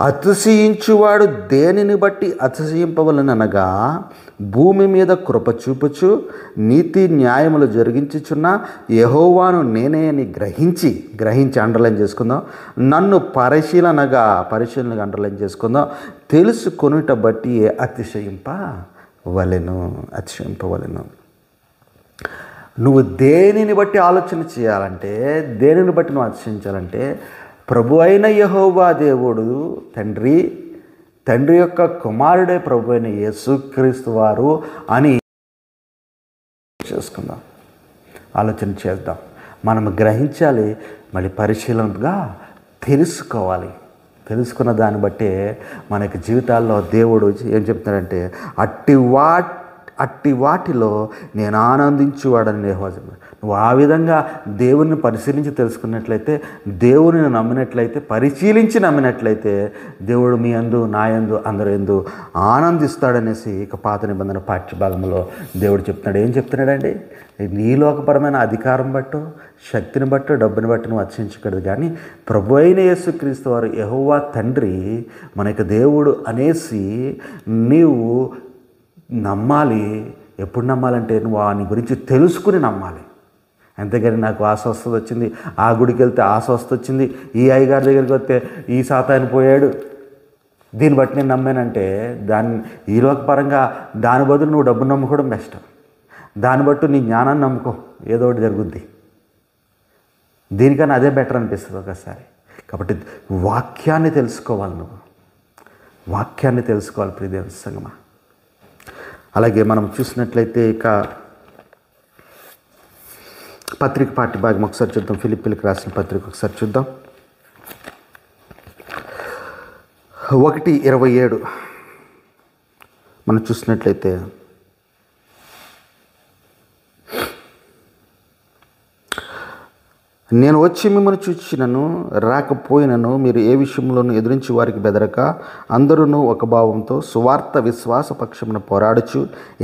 అతిశయించువాడు దేనిని బట్టి అతిశయింపవలననగా భూమి మీద కృప చూపుచు నీతి న్యాయములు జరిగించుచున్న యెహోవాను నేనే అని గ్రహించి అండర్లైన్ చేసుకుందాం. నన్ను పరిశీలనగా అండర్లైన్ చేసుకుందాం. తెలుసుకొనుట బట్టి అతిశయింపవలెను. నువ్వు దేనిని బట్టి ఆలోచన చేయాలంటే, దేనిని బట్టి నువ్వు అతిశయించాలంటే, ప్రభు అయిన యెహోవా దేవుడు తండ్రి యొక్క కుమారుడే ప్రభు అయిన యేసుక్రీస్తు వారు అని చేసుకుందాం. ఆలోచన చేద్దాం. మనం గ్రహించాలి, మళ్ళీ పరిశీలనగా తెలుసుకోవాలి. తెలుసుకున్న దాన్ని బట్టే మనకి జీవితాల్లో దేవుడు ఏం చెప్తాడంటే, అట్టి వాటిలో నేను ఆనందించువాడని యెహోవా చెప్పాడు. నువ్వు ఆ విధంగా దేవుని పరిశీలించి తెలుసుకున్నట్లయితే, దేవుని నమ్మినట్లయితే, పరిశీలించి నమ్మినట్లయితే దేవుడు మీ యందు, నా యందు, అందరి యందు ఆనందిస్తాడనేసి ఇక పాత నిబంధన పాఠ్యభాగంలో దేవుడు చెప్తున్నాడు. ఏం చెప్తున్నాడండి? నీ లోకపరమైన అధికారం బట్టో, శక్తిని బట్టో, డబ్బుని బట్టి నువ్వు అర్చించకూడదు, కానీ ప్రభు అయిన యేసుక్రీస్తు వారు యెహోవా తండ్రి మనకి దేవుడు అనేసి నీవు నమ్మాలి. ఎప్పుడు నమ్మాలంటే నువ్వు వాని గురించి తెలుసుకుని నమ్మాలి. అంతేగాని నాకు ఆ స్వస్థత వచ్చింది, ఆ గుడికి వెళ్తే ఆ స్వస్థత వచ్చింది, ఈ అయ్యగారి దగ్గరికి వస్తే ఈ సాతాను పోయాడు, దీన్ని బట్టి నేను నమ్మానంటే ఈ లోకపరంగా దాని బదులు నువ్వు డబ్బు నమ్ముకోవడం బెస్ట్. దాన్ని బట్టి నీ జ్ఞానాన్ని నమ్ముకో, ఏదో ఒకటి జరుగుద్ది. దీనికన్నా అదే బెటర్ అనిపిస్తుంది ఒకసారి. కాబట్టి వాక్యాన్ని తెలుసుకోవాలి, నువ్వు వాక్యాన్ని తెలుసుకోవాలి ప్రియ దేవుని సంగమా. అలాగే మనం చూసినట్లయితే ఇక పత్రిక పాఠ్యభాగం ఒకసారి చూద్దాం. ఫిలిప్పీలకు రాసిన పత్రిక ఒకసారి చూద్దాం. 1:27 మనం చూసినట్లయితే, నేను వచ్చి మిమ్మల్ని చూచినను రాకపోయినను మీరు ఏ విషయంలోనూ ఎదురించి వారికి బెదరక అందరూ ఒక భావంతో సువార్త విశ్వాస పక్షమున పోరాడుచు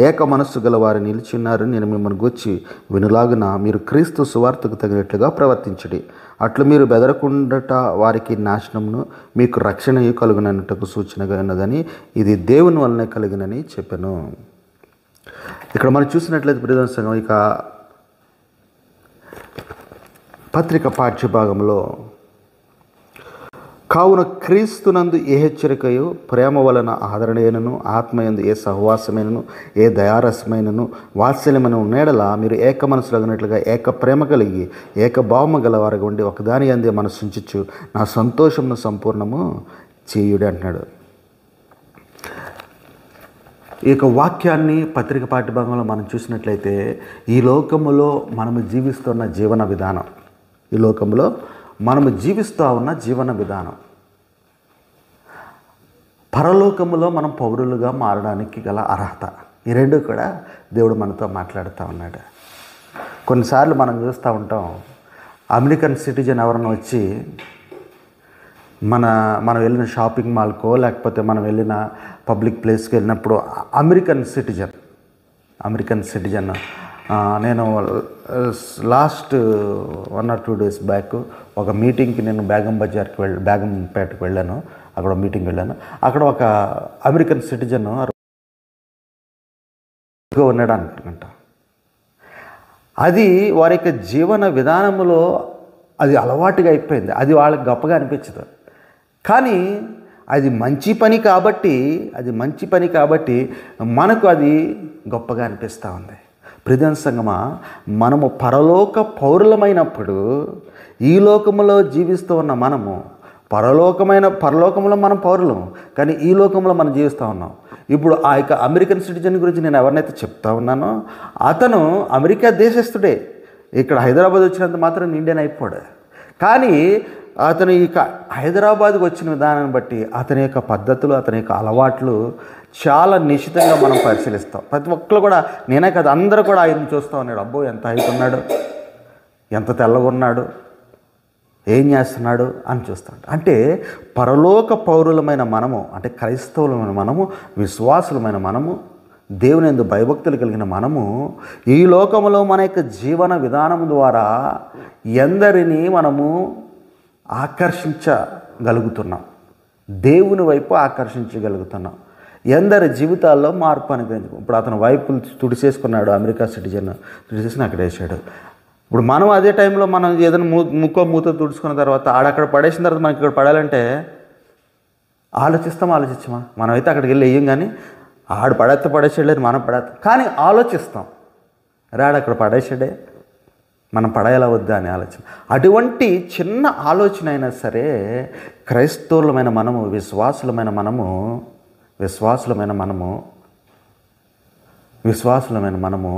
ఏక మనస్సు గల వారు నిలిచిన్నారు. నేను మిమ్మల్ని గూర్చి వినులాగున మీరు క్రీస్తు సువార్తకు తగినట్లుగా ప్రవర్తించడి. అట్లు మీరు బెదరకుండట వారికి నాశనమును మీకు రక్షణ కలుగునన్నట్టుకు సూచనగా ఉన్నదని, ఇది దేవుని వలనే కలిగినని చెప్పాను. ఇక్కడ మనం చూసినట్లయితే ప్రియమైన సంఘం, ఇక పత్రిక పాఠ్యభాగంలో, కావున క్రీస్తునందు ఏ హెచ్చరికయు ప్రేమ వలన ఆదరణయనను, ఆత్మయందు ఏ సహవాసమైనను, ఏ దయారసమైనను, వాత్సల్యమైన నేడల మీరు ఏక మనసులగినట్లుగా ఏక ప్రేమ కలిగి ఏక భావము గలవారుగా ఉండి ఒకదాని అందే మనసుంచు నా సంతోషమును సంపూర్ణము చేయుడి అంటున్నాడు. ఈ యొక్క వాక్యాన్ని పత్రిక పాఠ్యభాగంలో మనం చూసినట్లయితే, ఈ లోకములో మనము జీవిస్తున్న జీవన విధానం, ఈ లోకంలో మనము జీవిస్తూ ఉన్న జీవన విధానం, పరలోకములో మనం పౌరులుగా మారడానికి గల అర్హత, ఈ రెండు కూడా దేవుడు మనతో మాట్లాడుతూ ఉన్నాడు. కొన్నిసార్లు మనం చూస్తూ ఉంటాం, అమెరికన్ సిటిజన్ ఎవరైనా వచ్చి మనం వెళ్ళిన షాపింగ్ మాల్కో లేకపోతే మనం వెళ్ళిన పబ్లిక్ ప్లేస్కి వెళ్ళినప్పుడు అమెరికన్ సిటిజన్ నేను లాస్ట్ 1 or 2 days బ్యాక్ ఒక మీటింగ్కి నేను బేగంపేటకి వెళ్ళాను. అక్కడ మీటింగ్కి వెళ్ళాను. అక్కడ ఒక అమెరికన్ సిటిజన్ ఉన్నాడు అనుకుంట. అది వారి యొక్క జీవన విధానంలో అది అలవాటుగా అయిపోయింది. అది వాళ్ళకి గొప్పగా అనిపించదు, కానీ అది మంచి పని కాబట్టి మనకు అది గొప్పగా అనిపిస్తూ ఉంది. ప్రియమైన సంగమా, మనము పరలోక పౌరులమైనప్పుడు ఈ లోకములో జీవిస్తూ ఉన్న మనము పరలోకంలో మనం పౌరులం, కానీ ఈ లోకంలో మనం జీవిస్తూ ఉన్నాం. ఇప్పుడు ఆ యొక్క అమెరికన్ సిటిజన్ గురించి నేను ఎవరినైతే చెప్తా ఉన్నానో అతను అమెరికా దేశస్థుడే. ఇక్కడ హైదరాబాద్ వచ్చినంత మాత్రం ఇండియన్ అయిపోయాడు. కానీ అతను ఇక హైదరాబాద్కి వచ్చిన విధానాన్ని బట్టి అతని యొక్క పద్ధతులు, అతని యొక్క అలవాట్లు చాలా నిశ్చితంగా మనం పరిశీలిస్తాం. ప్రతి ఒక్కరు కూడా, నేనే కదా, అందరూ కూడా ఆయన్ని చూస్తూ ఉన్నాడు. అబ్బో ఎంత హైట్ ఉన్నాడు, ఎంత తెల్లగా ఉన్నాడు, ఏం చేస్తున్నాడు అని చూస్తాం. అంటే పరలోక పౌరులమైన మనము, అంటే క్రైస్తవులమైన మనము, విశ్వాసులమైన మనము, దేవుని యందు భయభక్తులు కలిగిన మనము ఈ లోకంలో మన యొక్క జీవన విధానం ద్వారా ఎందరిని మనము ఆకర్షించగలుగుతున్నాం, దేవుని వైపు ఆకర్షించగలుగుతున్నాం. ఎందరి జీవితాల్లో మార్పు అనేది. ఇప్పుడు అతను వైపులు తుడిచేసుకున్నాడు, అమెరికా సిటిజన్ తుడిచేసుకుని అక్కడ వేసాడు. ఇప్పుడు మనం అదే టైంలో మనం ఏదైనా మూత తుడుచుకున్న తర్వాత ఆడక్కడ పడేసిన తర్వాత మనకి ఇక్కడ పడాలంటే ఆలోచించమా? మనమైతే అక్కడికి వెళ్ళి వేయం, కానీ ఆడు పడేసాడు మనం పడేస్తాం, కానీ ఆలోచిస్తాం, రాడు పడేసాడే, మనం పడేలా వద్దా అని ఆలోచన. అటువంటి చిన్న ఆలోచన అయినా సరే క్రైస్తవులమైన మనము, విశ్వాసులమైన మనము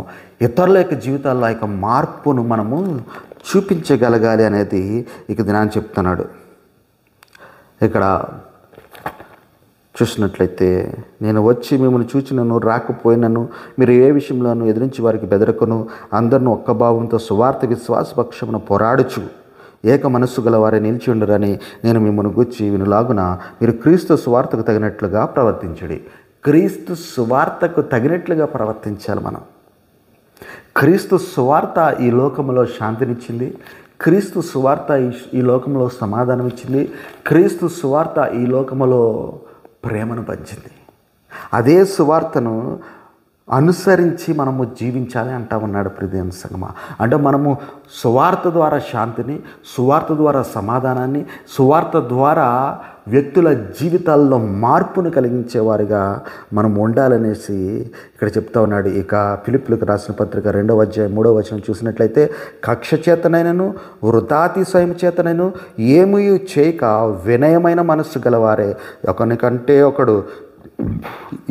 ఇతరుల యొక్క జీవితాల్లో ఆ యొక్క మార్పును మనము చూపించగలగాలి అనేది ఇక దినాన్ని చెప్తున్నాడు. ఇక్కడ చూసినట్లయితే, నేను వచ్చి మిమ్మల్ని చూచినను రాకపోయినను మీరు ఏ విషయంలోనూ ఎదిరించి వారికి బెదరకును అందరిని ఒక్క భావంతో సువార్త విశ్వాసపక్షమున పోరాడుచు ఏక మనస్సు గల వారే నిలిచి ఉండరని నేను మిమ్మల్ని గుర్చి వినులాగున మీరు క్రీస్తు సువార్తకు తగినట్లుగా ప్రవర్తించుడి. క్రీస్తు సువార్తకు తగినట్లుగా ప్రవర్తించాలి మనం. క్రీస్తు సువార్త ఈ లోకంలో శాంతినిచ్చింది. క్రీస్తు సువార్త ఈ లోకంలో సమాధానం ఇచ్చింది. క్రీస్తు సువార్త ఈ లోకంలో ప్రేమను పంచింది. అదే సువార్తను అనుసరించి మనము జీవించాలి అంటా ఉన్నాడు ప్రియమైన సంగమా. అంటే మనము సువార్త ద్వారా శాంతిని, సువార్త ద్వారా సమాధానాన్ని, సువార్త ద్వారా వ్యక్తుల జీవితాల్లో మార్పును కలిగించేవారిగా మనం ఉండాలనేసి ఇక్కడ చెప్తా ఉన్నాడు. ఇక ఫిలిప్పీయులకు రాసిన పత్రిక 2వ అధ్యాయం 3వ వచనం చూసినట్లయితే, కక్ష చేతనైనను వృథాతిశయం చేతనైను ఏమీ చేయక వినయమైన మనస్సు గలవారే ఒకనికంటే ఒకడు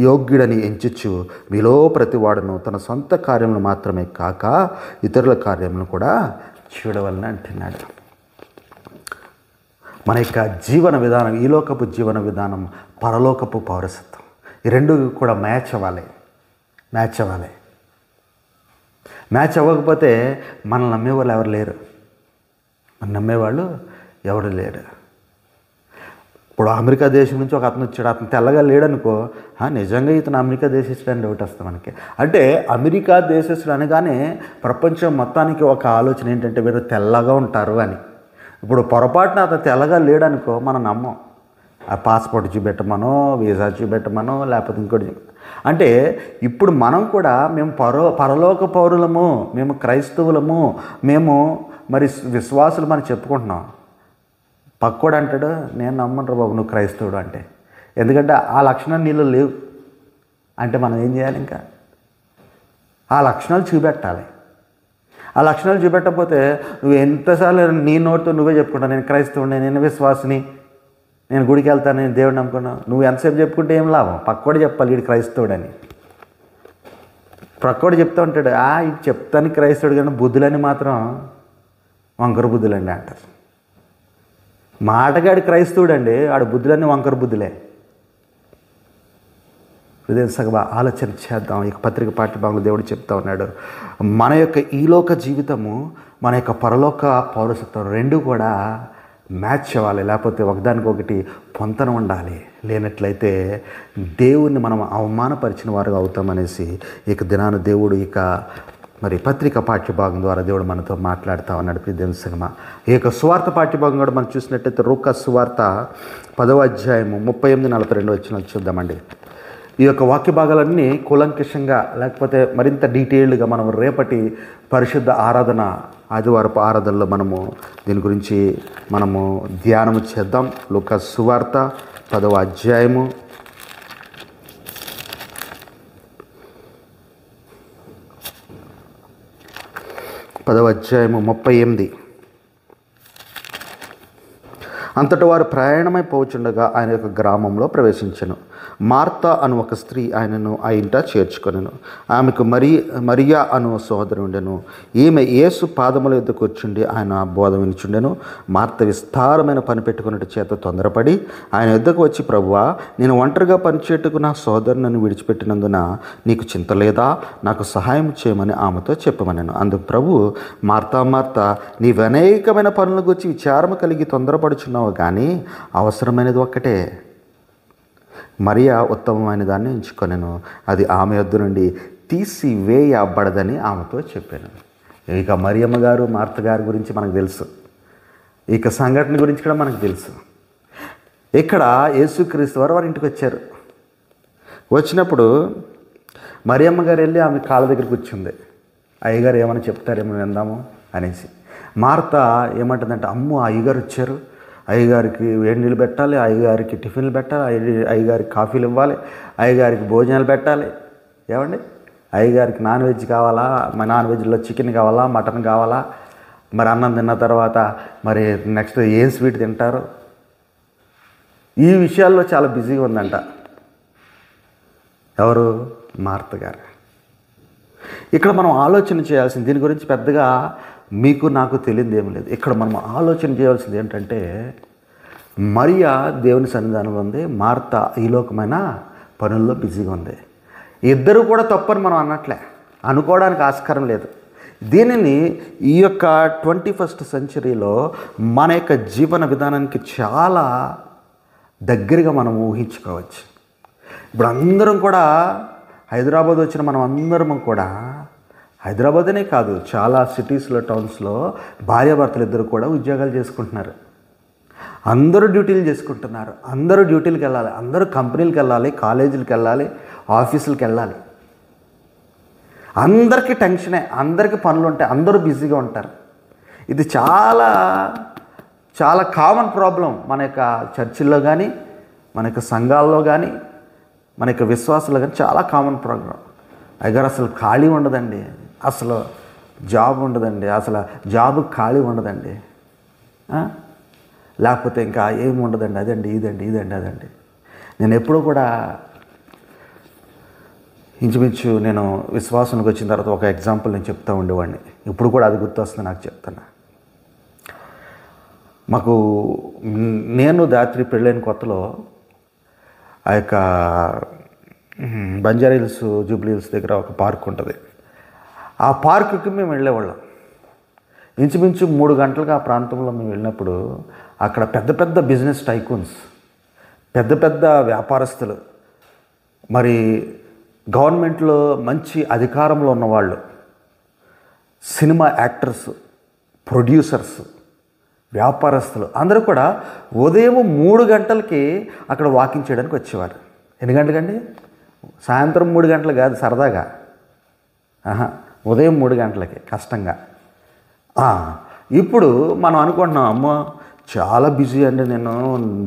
యోగ్యుడని ఎంచుచు మీలో ప్రతివాడును తన సొంత కార్యములు మాత్రమే కాక ఇతరుల కార్యములను కూడా చూడవలన అంటున్నాడు. మన యొక్క జీవన విధానం, ఈ లోకపు జీవన విధానం, పరలోకపు పౌరసత్వం, ఈ రెండు కూడా మ్యాచ్ అవ్వాలి. మ్యాచ్ అవ్వకపోతే మనల్ని నమ్మేవాళ్ళు ఎవరు లేరు. మన నమ్మేవాళ్ళు ఎవరు లేరు. ఇప్పుడు అమెరికా దేశం నుంచి ఒక అతను వచ్చాడు, అతను తెల్లగా లేడనుకో, నిజంగా ఇతను అమెరికా దేశస్తుడని డౌట్ వస్తుంది మనకి. అంటే అమెరికా దేశస్తుడు అనగానే ప్రపంచం మొత్తానికి ఒక ఆలోచన ఏంటంటే వీరు తెల్లగా ఉంటారు అని. ఇప్పుడు పొరపాటున అతను తెల్లగా లేడనుకో మనం నమ్మం. ఆ పాస్పోర్ట్ చూపెట్టమనో, వీసా చూపెట్టమనో, లేకపోతే ఇంకోటి. అంటే ఇప్పుడు మనం కూడా మేము పరలోక పౌరులము, మేము క్రైస్తవులము, మేము మరి విశ్వాసులు మనం చెప్పుకుంటున్నాం. పక్కోడు అంటాడు, నేను నమ్మను బాబు నువ్వు క్రైస్తవుడు అంటే. ఎందుకంటే ఆ లక్షణాలు నీళ్ళు లేవు. అంటే మనం ఏం చేయాలి? ఇంకా ఆ లక్షణాలు చూపెట్టాలి. ఆ లక్షణాలు చూపెట్టకపోతే నువ్వు ఎంతసార్లు నీ నోటితో నువ్వే చెప్పుకుంటావు, నేను క్రైస్తవుడిని, నేను విశ్వాసిని, నేను గుడికి వెళ్తాను, నేను దేవుడిని నమ్ముకున్నాను. నువ్వు ఎంతసేపు చెప్పుకుంటే ఏం లాభం? పక్కోడు చెప్పాలి వీడు క్రైస్తవుడని. పక్కోడు చెప్తూ ఉంటాడు, ఇది చెప్తాను క్రైస్తవుడు, కానీ బుద్ధులని మాత్రం వంకర బుద్ధులండి అంటారు. మాటగాడి క్రైస్తవుడు అండి, ఆడు బుద్ధులన్నీ వంకర బుద్ధులే. సగబా ఆలోచన చేద్దాం. ఈ పత్రిక పాఠ్యభాగంలో దేవుడు చెప్తా ఉన్నాడు, మన యొక్క ఈలోక జీవితము, మన యొక్క పరలోక పౌరసత్వం రెండు కూడా మ్యాచ్ అవ్వాలి. లేకపోతే ఒకదానికొకటి పొంతన ఉండాలి. లేనట్లయితే దేవుణ్ణి మనం అవమానపరిచిన వారు అవుతామనేసి ఇక దినాన దేవుడు మరి పత్రిక పాఠ్యభాగం ద్వారా దేవుడు మనతో మాట్లాడుతూ ఉన్నాడు. ప్రియమైన సంగమా, ఈ యొక్క సువార్త పాఠ్యభాగం కూడా మనం చూసినట్టయితే లూకా సువార్త 10వ అధ్యాయము 38-42 వచనాలు చూద్దామండి. ఈ యొక్క వాక్య భాగాలన్నీ కూలంకషంగా లేకపోతే మరింత డీటెయిల్డ్గా మనం రేపటి పరిశుద్ధ ఆరాధన, ఆదివారపు ఆరాధనలో మనము దీని గురించి మనము ధ్యానము చేద్దాం. లూకా సువార్త 10వ అధ్యాయము 38. అంతట వారు ప్రయాణమై పోచుండగా ఆయన యొక్క గ్రామంలో ప్రవేశించెను. మార్తా అను ఒక స్త్రీ ఆయనను ఆ ఇంట చేర్చుకొనెను. ఆమెకు మరియా అను సోదరు ఉండెను. ఈమె యేసు పాదముల యొద్ద కూర్చుండి ఆయన బోధ వినుచుండెను. మార్త విస్తారమైన పని పెట్టుకున్నట్టు చేత తొందరపడి ఆయన యొద్దకు వచ్చి, ప్రభువా, నేను ఒంటరిగా పనిచేయటకు నా సోదరు నన్ను విడిచిపెట్టినందున నీకు చింత లేదా? నాకు సహాయం చేయమని ఆమెతో చెప్పమనెను. అందుకు ప్రభు, మార్తా మార్తా, నీవు అనేకమైన పనుల గురించి విచారము కలిగి తొందరపడుచున్నావు, కానీ అవసరమైనది ఒక్కటే. మరియా ఉత్తమమైన దాన్ని ఎంచుకొనెను, అది ఆమె యొద్ద నుండి తీసివేయబడదని ఆమెతో చెప్పాను. ఇక మరియమ్మ గారు, మార్త గారి గురించి మనకు తెలుసు. ఇక సంఘటన గురించి కూడా మనకు తెలుసు. ఇక్కడ యేసుక్రీస్తు వారి ఇంటికి వచ్చారు. వచ్చినప్పుడు మరియమ్మ గారు వెళ్ళి ఆమె కాళ్ళ దగ్గర కూర్చుంది. అయ్యగారు ఏమైనా చెప్తారేమో విందాము అనేసి. మార్త ఏమంటుందంటే, అమ్మో అయ్యగారు వచ్చారు, అయ్యగారికి వేడి నీళ్ళు పెట్టాలి, అయ్యగారికి టిఫిన్లు పెట్టాలి, అయ్యగారికి కాఫీలు ఇవ్వాలి, అయ్యగారికి భోజనాలు పెట్టాలి. ఏమండి, అయ్యగారికి నాన్ వెజ్ కావాలా, నాన్ వెజ్లో చికెన్ కావాలా, మటన్ కావాలా, మరి అన్నం తిన్న తర్వాత మరి నెక్స్ట్ ఏం స్వీట్ తింటారు, ఈ విషయాల్లో చాలా బిజీగా ఉందంట. ఎవరు? మార్త గారు. ఇక్కడ మనం ఆలోచన చేయాల్సింది, దీని గురించి పెద్దగా మీకు నాకు తెలియదు ఏమి లేదు. ఇక్కడ మనం ఆలోచన చేయాల్సింది ఏంటంటే, మరియా దేవుని సన్నిధానంలో ఉంది, మార్త ఈలోకమైన పనుల్లో బిజీగా ఉంది. ఇద్దరు కూడా తప్పని మనం అన్నట్లే, అనుకోవడానికి ఆస్కారం లేదు. దీనిని ఈ యొక్క 21st సెంచరీలో మన యొక్క జీవన విధానానికి చాలా దగ్గరగా మనం ఊహించుకోవచ్చు. ఇప్పుడు అందరం కూడా హైదరాబాద్ వచ్చిన మనం అందరం కూడా, హైదరాబాదనే కాదు చాలా సిటీస్లో, టౌన్స్లో భార్యాభర్తలు ఇద్దరు కూడా ఉద్యోగాలు చేసుకుంటున్నారు. అందరూ డ్యూటీలు చేసుకుంటున్నారు. అందరూ డ్యూటీలకు వెళ్ళాలి, అందరూ కంపెనీలకు వెళ్ళాలి, కాలేజీలకు వెళ్ళాలి, ఆఫీసులకు వెళ్ళాలి. అందరికీ టెన్షనే, అందరికీ పనులు ఉంటాయి, అందరూ బిజీగా ఉంటారు. ఇది చాలా చాలా కామన్ ప్రాబ్లం మన యొక్క చర్చిల్లో కానీ, మన యొక్క సంఘాల్లో కానీ, మన యొక్క విశ్వాసాల్లో కానీ చాలా కామన్ ప్రాబ్లం. అయ్యగారు అసలు ఖాళీ ఉండదండి, అసలు జాబ్ ఉండదండి, అసలు జాబ్ ఖాళీ ఉండదండి, లేకపోతే ఇంకా ఏమి ఉండదండి, అదండి ఇదండి ఇదండి అదండి. నేను ఎప్పుడూ కూడా ఇంచుమించు నేను విశ్వాసానికి వచ్చిన తర్వాత ఒక ఎగ్జాంపుల్ నేను చెప్తూ ఉండేవాడిని. ఇప్పుడు కూడా అది గుర్తొస్తుంది నాకు, చెప్తాను. మాకు నేను దాత్రి పెళ్ళైన కొత్తలో ఆ యొక్క బంజారా హిల్స్, జూబ్లీ హిల్స్ దగ్గర ఒక పార్క్ ఉంటుంది. ఆ పార్కుకి మేము వెళ్ళేవాళ్ళం. ఇంచుమించు 3 గంటలుగా ఆ ప్రాంతంలో మేము వెళ్ళినప్పుడు అక్కడ పెద్ద పెద్ద బిజినెస్ టైకూన్స్, పెద్ద పెద్ద వ్యాపారస్తులు, మరి గవర్నమెంట్లో మంచి అధికారంలో ఉన్నవాళ్ళు, సినిమా యాక్టర్స్, ప్రొడ్యూసర్స్, వ్యాపారస్తులు అందరూ కూడా ఉదయం 3 గంటలకి అక్కడ వాకింగ్ చేయడానికి వచ్చేవారు. ఎన్ని గంటలకండి? సాయంత్రం 3 గంటలు కాదు, సరదాగా. ఉదయం 3 గంటలకి కష్టంగా. ఇప్పుడు మనం అనుకుంటున్నాం, అమ్మో చాలా బిజీ అండి, నేను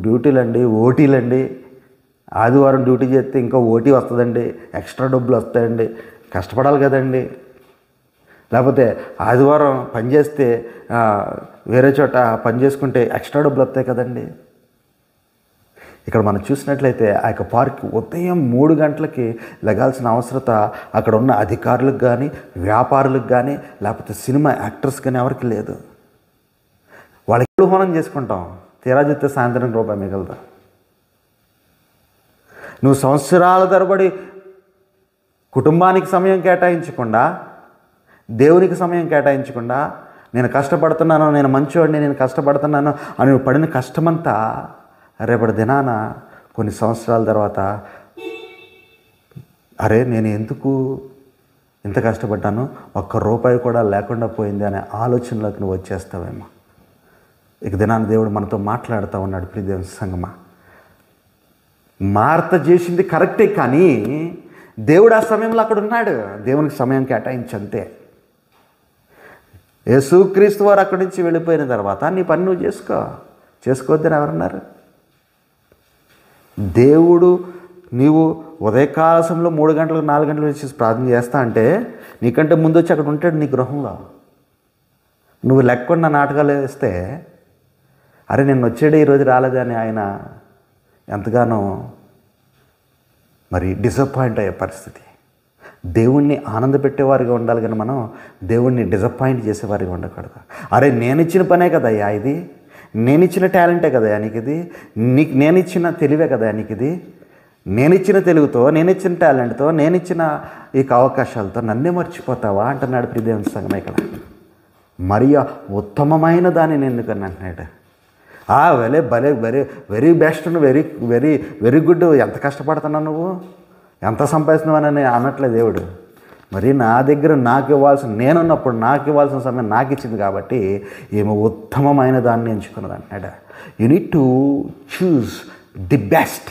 డ్యూటీలండి, ఓటీలండి, ఆదివారం డ్యూటీ చేస్తే ఇంకా ఓటీ వస్తుందండి, ఎక్స్ట్రా డబ్బులు వస్తాయండి, కష్టపడాలి కదండి. లేకపోతే ఆదివారం పని చేస్తే వేరే చోట పని చేసుకుంటే ఎక్స్ట్రా డబ్బులు వస్తాయి కదండి. ఇక్కడ మనం చూసినట్లయితే ఆ యొక్క పార్క్ ఉదయం 3 గంటలకి లెగాల్సిన అవసరత అక్కడ ఉన్న అధికారులకు కానీ, వ్యాపారులకు కానీ, లేకపోతే సినిమా యాక్టర్స్ కానీ ఎవరికి లేదు. వాళ్ళకి హోనం చేసుకుంటాం, తీరా చూస్తే సాయంత్రం రూపాయి మిగలదు. నువ్వు సంవత్సరాల తరబడి కుటుంబానికి సమయం కేటాయించకుండా, దేవునికి సమయం కేటాయించకుండా, నేను కష్టపడుతున్నాను, నేను మంచివాడిని, నేను కష్టపడుతున్నాను అని నువ్వు పడిన కష్టమంతా రేపటి దినాన కొన్ని సంవత్సరాల తర్వాత, అరే నేను ఎందుకు ఇంత కష్టపడ్డాను, ₹1 కూడా లేకుండా పోయింది అనే ఆలోచనలోకి నువ్వు వచ్చేస్తావేమో. ఇక దినాన దేవుడు మనతో మాట్లాడుతూ ఉన్నాడు. ప్రియ దేవుని సంగమా, మార్త చేసింది కరెక్టే, కానీ దేవుడు ఆ సమయంలో అక్కడ ఉన్నాడు. దేవునికి సమయం కేటాయించంతే. యేసుక్రీస్తు వారు అక్కడి నుంచి వెళ్ళిపోయిన తర్వాత నీ పని నువ్వు చేసుకోవద్దని ఎవరన్నారు? దేవుడు నీవు ఉదయకాల సమయంలో 3 గంటలకు 4 గంటలకు వచ్చి ప్రార్థన చేస్తా అంటే నీకంటే ముందు వచ్చి అక్కడ ఉంటాడు నీ గృహంలో. నువ్వు లెక్కకుండా నాటకాలు వేస్తే, అరే నేను వచ్చాడే ఈరోజు రాలేదని ఆయన ఎంతగానో మరి డిసప్పాయింట్ అయ్యే పరిస్థితి. దేవుణ్ణి ఆనందపెట్టేవారిగా ఉండాలి, కానీ మనం దేవుణ్ణి డిసప్పాయింట్ చేసేవారిగా ఉండకూడదు. అరే నేను ఇచ్చిన పనే కదయ్యా ఇది, నేను ఇచ్చిన టాలెంటే కదయ్యా నీకు ఇది, నేను ఇచ్చిన తెలివే కదా నీకు ఇది, నేను ఇచ్చిన తెలుగుతో, నేను ఇచ్చిన టాలెంట్తో, నేను ఇచ్చిన ఈ అవకాశాలతో నన్నే మర్చిపోతావా అంటున్నాడు ప్రియ దేవుని సంగమం. ఇక్కడ మరియా ఉత్తమమైన దానిని ఎందుకని అంటున్నాడు. భలే very best, very very very good, ఎంత కష్టపడుతున్నావు నువ్వు, ఎంత సంపాదిస్తున్నావని అనట్లేదు దేవుడు. మరి నా దగ్గర నాకు ఇవ్వాల్సిన, నేనున్నప్పుడు నాకు ఇవ్వాల్సిన సమయం నాకు ఇచ్చింది కాబట్టి ఏమో ఉత్తమమైన దాన్ని ఎంచుకున్నది అంటున్నాడు. You need to choose the best.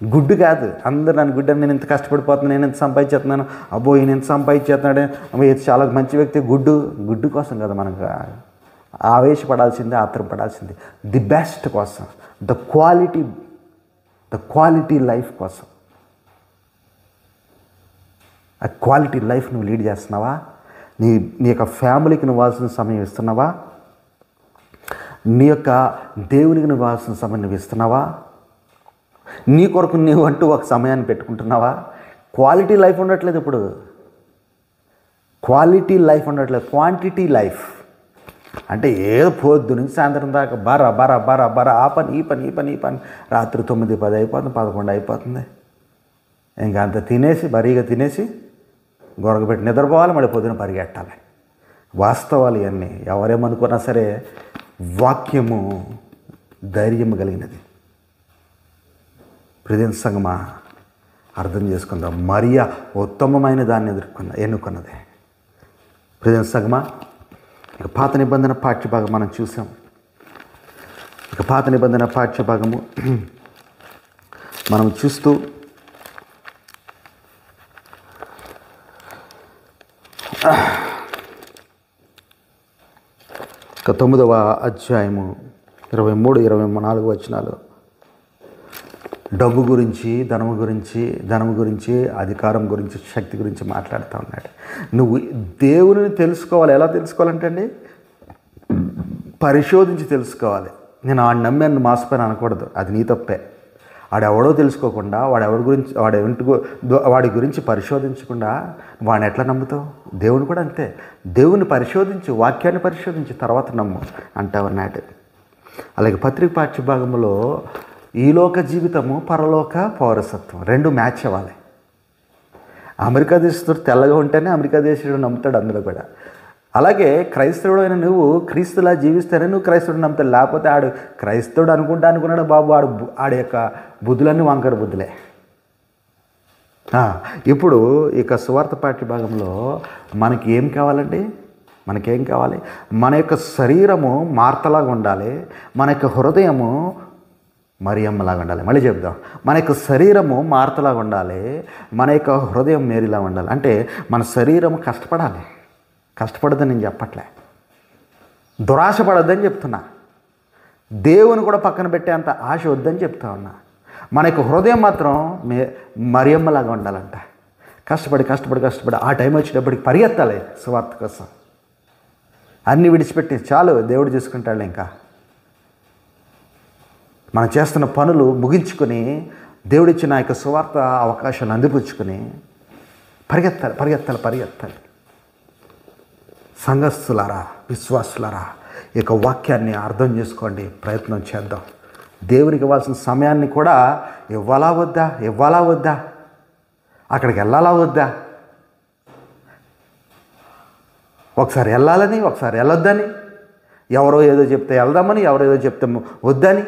Good కాదు. అందరూ నన్ను గుడ్ అని, నేను ఇంత కష్టపడిపోతున్నాను, నేను ఎంత సంపాదించేస్తున్నాను, అబ్బో ఈయన ఎంత సంపాదించేస్తున్నాడు, ఇది చాలా మంచి వ్యక్తి. గుడ్డు కోసం కదా మనకు ఆవేశపడాల్సిందే, ఆత్రపడాల్సిందే. ది బెస్ట్ కోసం, ద క్వాలిటీ లైఫ్ కోసం. ఆ క్వాలిటీ లైఫ్ నువ్వు లీడ్ చేస్తున్నావా? నీ యొక్క ఫ్యామిలీకి నువ్వు ఇవ్వాల్సిన సమయం ఇస్తున్నావా? నీ యొక్క దేవునికి నువ్వు ఇవ్వాల్సిన సమయం నువ్వు ఇస్తున్నావా? నీ కొరకు నీవు అంటూ ఒక సమయాన్ని పెట్టుకుంటున్నావా? క్వాలిటీ లైఫ్ ఉండట్లేదు ఇప్పుడు. క్వాలిటీ లైఫ్ ఉండట్లేదు, క్వాంటిటీ లైఫ్. అంటే ఏదో పొద్దు నుంచి సాయంత్రం దాకా బర ఆ పని ఈ పని రాత్రి 9, 10 అయిపోతుంది, 11 అయిపోతుంది. ఇంకా అంత తినేసి బరీగా తినేసి గొరగబెట్టి నిద్రపోవాలి, మళ్ళీ పొద్దున పరిగెట్టాలి. వాస్తవాలు ఇవన్నీ. ఎవరేమనుకున్నా సరే వాక్యము ధైర్యం కలిగినది. ప్రియమైన సంగమా, అర్థం చేసుకుందాం. మరియా ఉత్తమమైన దాన్ని ఎన్నుకున్నది. ప్రియమైన సంగమా, ఇక పాత నిబంధన పాఠ్యభాగం మనం చూసాం. ఇక పాత నిబంధన పాఠ్యభాగము మనం చూస్తూ ఇక 9వ అధ్యాయము 23, 24 వచనాలు డబ్బు గురించి, ధనము గురించి, అధికారం గురించి, శక్తి గురించి మాట్లాడుతూ ఉన్నాడు. నువ్వు దేవుని తెలుసుకోవాలి. ఎలా తెలుసుకోవాలంటే అండి, పరిశోధించి తెలుసుకోవాలి. నేను ఆడు నమ్మాను మాసిపోయిన అనకూడదు, అది నీ తప్పే. వాడెవడో తెలుసుకోకుండా, వాడి గురించి పరిశోధించకుండా వాడిని ఎట్లా నమ్ముతావు? దేవుని కూడా అంతే. దేవుని పరిశోధించి, వాక్యాన్ని పరిశోధించి తర్వాత నమ్ము అంటావన్నాడు. అలాగే పత్రిక పాఠ్యభాగంలో ఈలోక జీవితము, పరలోక పౌరసత్వం 2 మ్యాచ్ అవ్వాలి. అమెరికా దేశస్తుడు తెల్లగా ఉంటేనే అమెరికా దేశుడు నమ్ముతాడు అందులో కూడా. అలాగే క్రైస్తవుడు అయిన నువ్వు క్రీస్తులా జీవిస్తేనే నువ్వు క్రైస్తవుడు నమ్ముతాడు. లేకపోతే ఆడు క్రైస్తవుడు అనుకున్నాడు బాబు, ఆడి యొక్క బుద్ధులన్నీ వంకర బుద్ధులే. ఇప్పుడు ఇక సువార్త పాఠ్యభాగంలో మనకి ఏం కావాలండి? మనకేం కావాలి? మన యొక్క శరీరము మార్తలాగా ఉండాలి, మన యొక్క హృదయము మరియమ్మలాగా ఉండాలి. మళ్ళీ చెప్దాం. మన యొక్క శరీరము మార్తలాగా ఉండాలి, మన యొక్క హృదయం మేరీలాగా ఉండాలి. అంటే మన శరీరము కష్టపడాలి. కష్టపడద్దని నేను చెప్పట్లే, దురాశ పడొద్దని చెప్తున్నా. దేవుని కూడా పక్కన పెట్టేంత ఆశ వద్దని చెప్తా ఉన్నా. మన యొక్క హృదయం మాత్రం మరియమ్మలాగా ఉండాలంట. కష్టపడి ఆ టైం వచ్చేటప్పటికి పరిగెత్తాలి సువార్త కోసం. అన్నీ విడిచిపెట్టి చాలు, దేవుడు చూసుకుంటాడు. ఇంకా మనం చేస్తున్న పనులు ముగించుకొని దేవుడిచ్చిన యొక్క సువార్త అవకాశాన్ని అందిపుచ్చుకొని పరిగెత్తాలి. సంఘస్థులారా, విశ్వాసులారా, ఈ యొక్క వాక్యాన్ని అర్థం చేసుకోండి, ప్రయత్నం చేద్దాం. దేవునికి ఇవ్వాల్సిన సమయాన్ని కూడా ఇవ్వాలా వద్దా, అక్కడికి వెళ్ళాలా వద్దా, ఒకసారి వెళ్ళాలని, ఒకసారి వెళ్ళొద్దని, ఎవరో ఏదో చెప్తే వెళ్దామని, ఎవరో ఏదో చెప్తే వద్దని.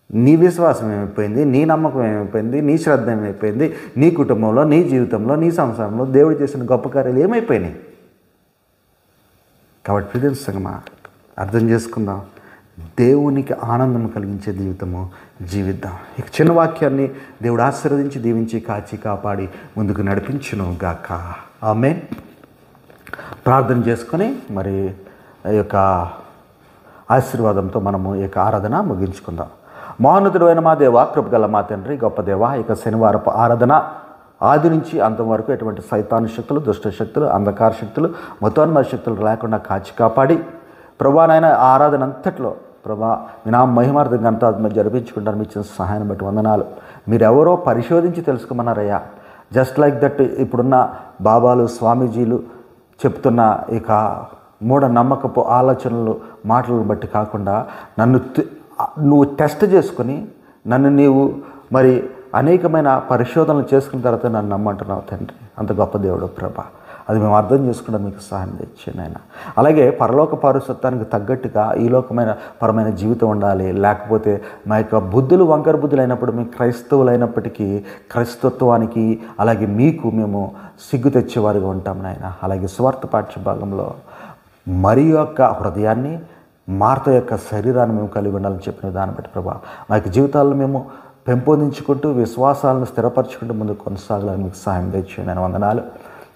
నీ విశ్వాసం ఏమైపోయింది? నీ నమ్మకం ఏమైపోయింది? నీ శ్రద్ధ ఏమైపోయింది? నీ కుటుంబంలో, నీ జీవితంలో, నీ సంసారంలో దేవుడు చేసిన గొప్ప కార్యాలు ఏమైపోయినాయి? కాబట్టి ప్రియమైన సంగమా, అర్థం చేసుకుందాం. దేవునికి ఆనందం కలిగించే జీవితము జీవిద్దాం. ఇక చిన్న వాక్యాన్ని దేవుడు ఆశీర్వదించి, దీవించి, కాచి, కాపాడి ముందుకు నడిపించును గాక. ఆమేన్. ప్రార్థన చేసుకొని మరి ఈ యొక్క ఆశీర్వాదంతో మనము ఈ యొక్క ఆరాధన ముగించుకుందాం. మహోన్నతుడు అయిన మా దేవ, కృపగల మా తండ్రి, గొప్ప దేవ, ఇక శనివారపు ఆరాధన ఆది నుంచి అంతం వరకు ఎటువంటి సైతాను శక్తులు, దుష్ట శక్తులు, అంధకార శక్తులు, మతోన్మాద శక్తులు లేకుండా కాచి కాపాడి ప్రభా నాయన ఆరాధన అంతట్లో ప్రభా మీ నా మహిమార్థంగా అంతా జరిపించుకుంటారు. మీ ఇచ్చిన సహాయాన్ని బట్టి వందనాలు. మీరెవరో పరిశోధించి తెలుసుకోమన్నారయ్యా. జస్ట్ లైక్ దట్ ఇప్పుడున్న బాబాలు, స్వామీజీలు చెప్తున్న ఇక మూఢ నమ్మకపు ఆలోచనలు, మాటలను బట్టి కాకుండా నువ్వు టెస్ట్ చేసుకొని నన్ను నీవు మరి అనేకమైన పరిశోధనలు చేసుకున్న తర్వాత నన్ను నమ్మంటున్నావు తండ్రి. అంత గొప్ప దేవుడు ప్రభా. అది మేము అర్థం చేసుకుంటాం, మీకు సహాయం తెచ్చాను ఆయన. అలాగే పరలోక పౌరసత్వానికి తగ్గట్టుగా ఈ లోకమైన పరమైన జీవితం ఉండాలి. లేకపోతే మా యొక్క బుద్ధులు వంకర బుద్ధులు అయినప్పుడు మేము క్రైస్తవులైనప్పటికీ క్రైస్తత్వానికి అలాగే మీకు మేము సిగ్గు తెచ్చేవారిగా ఉంటాం నాయన. అలాగే స్వార్థ పాఠ్య భాగంలో మరి యొక్క హృదయాన్ని, మార్త యొక్క శరీరాన్ని మేము కలిగి ఉండాలని చెప్పిన దాన్ని బట్టి ప్రభా మా యొక్క జీవితాల్లో మేము పెంపొందించుకుంటూ విశ్వాసాలను స్థిరపరచుకుంటూ ముందుకు కొనసాగాలని మీకు సహాయం తెచ్చాను నేను వందనాలు.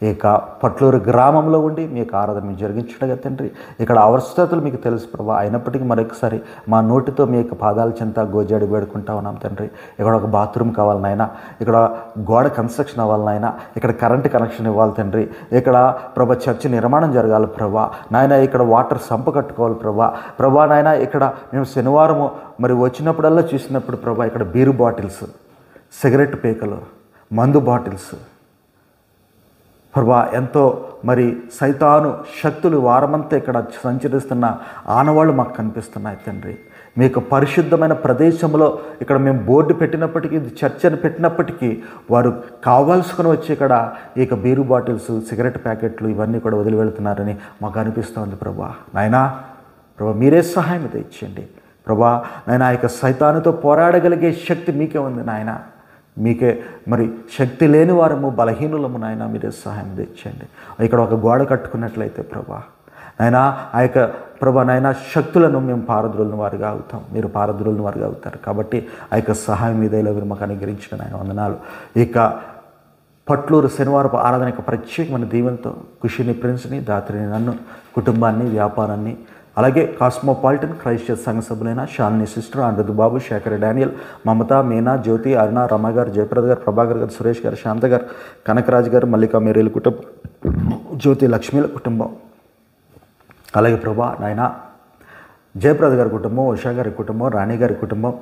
ఇక పట్లూరు గ్రామంలో ఉండి మీ యొక్క ఆరాధన మీకు జరిగించడగా తండ్రి. ఇక్కడ అవసరతలు మీకు తెలుసు ప్రభా. అయినప్పటికీ మరొకసారి మా నోటితో మీ యొక్క పాదాల చెంత గోజాడి వేడుకుంటా ఉన్నాం తండ్రి. ఇక్కడ ఒక బాత్రూమ్ కావాలి నాయన, ఇక్కడ గోడ కన్స్ట్రక్షన్ అవ్వాలి నాయన, ఇక్కడ కరెంటు కనెక్షన్ ఇవ్వాలి తండ్రి, ఇక్కడ ప్రభా చర్చి నిర్మాణం జరగాలి ప్రభా నాయన, ఇక్కడ వాటర్ సంప కట్టుకోవాలి ప్రభా నాయన. ఇక్కడ మేము శనివారము మరి వచ్చినప్పుడల్లా చూసినప్పుడు ప్రభా ఇక్కడ బీరు బాటిల్స్, సిగరెట్ పేకలు, మందు బాటిల్స్ ప్రభా ఎంతో మరి సైతాను శక్తులు వారమంతా ఇక్కడ సంచరిస్తున్న ఆనవాళ్ళు మాకు కనిపిస్తున్నాయి తండ్రి. మీకు పరిశుద్ధమైన ప్రదేశంలో ఇక్కడ మేము బోర్డు పెట్టినప్పటికీ, ఇది చర్చ్ అని పెట్టినప్పటికీ వారు కావాల్సుకుని వచ్చి ఇక్కడ ఇక బీరు బాటిల్స్, సిగరెట్ ప్యాకెట్లు ఇవన్నీ కూడా వదిలి వెళ్తున్నారని మాకు అనిపిస్తుంది ప్రభా. నాయనా ప్రభా మీరే సహాయం తెచ్చండి ప్రభా. నాయన ఆ యొక్క సైతానుతో పోరాడగలిగే శక్తి మీకే ఉంది నాయన. మీకే మరి శక్తి లేని వారము, బలహీనులము నాయన, మీరే సహాయం తెచ్చండి. ఇక్కడ ఒక గోడ కట్టుకున్నట్లయితే ప్రభా నాయన ఆ యొక్క ప్రభా నాయన శక్తులను మేము పారద్రోలిన వారుగా అవుతాం, మీరు పారద్రోలిన వారుగా అవుతారు. కాబట్టి ఆ యొక్క సహాయం మీదేలా మీరు మాకు అనుగ్రహించిన నాయన వందనాలు. ఇక పట్లూరు శనివారపు ఆరాధన యొక్క ప్రత్యేకమైన దీవెనతో ఖుషిని, ప్రిన్స్ని, దాత్రిని, నన్ను, కుటుంబాన్ని, వ్యాపారాన్ని, అలాగే కాస్మోపాలిటన్ క్రైస్ట్ సంఘ సభ్యులైన షాలిని సిస్టర్, అనిరుద్ బాబు, శేఖర్, డానియల్, మమత, మీనా, జ్యోతి, అరుణ, రమ గారు, జయప్రద గారు, ప్రభాకర్ గారు, సురేష్ గారు, శాంత గారు, కనకరాజు గారు, మల్లికా మేరీల కుటుంబం, జ్యోతి లక్ష్మీల కుటుంబం, అలాగే ప్రభా నాయన జయప్రద గారి కుటుంబం, ఉషా గారి కుటుంబం, రాణి గారి కుటుంబం,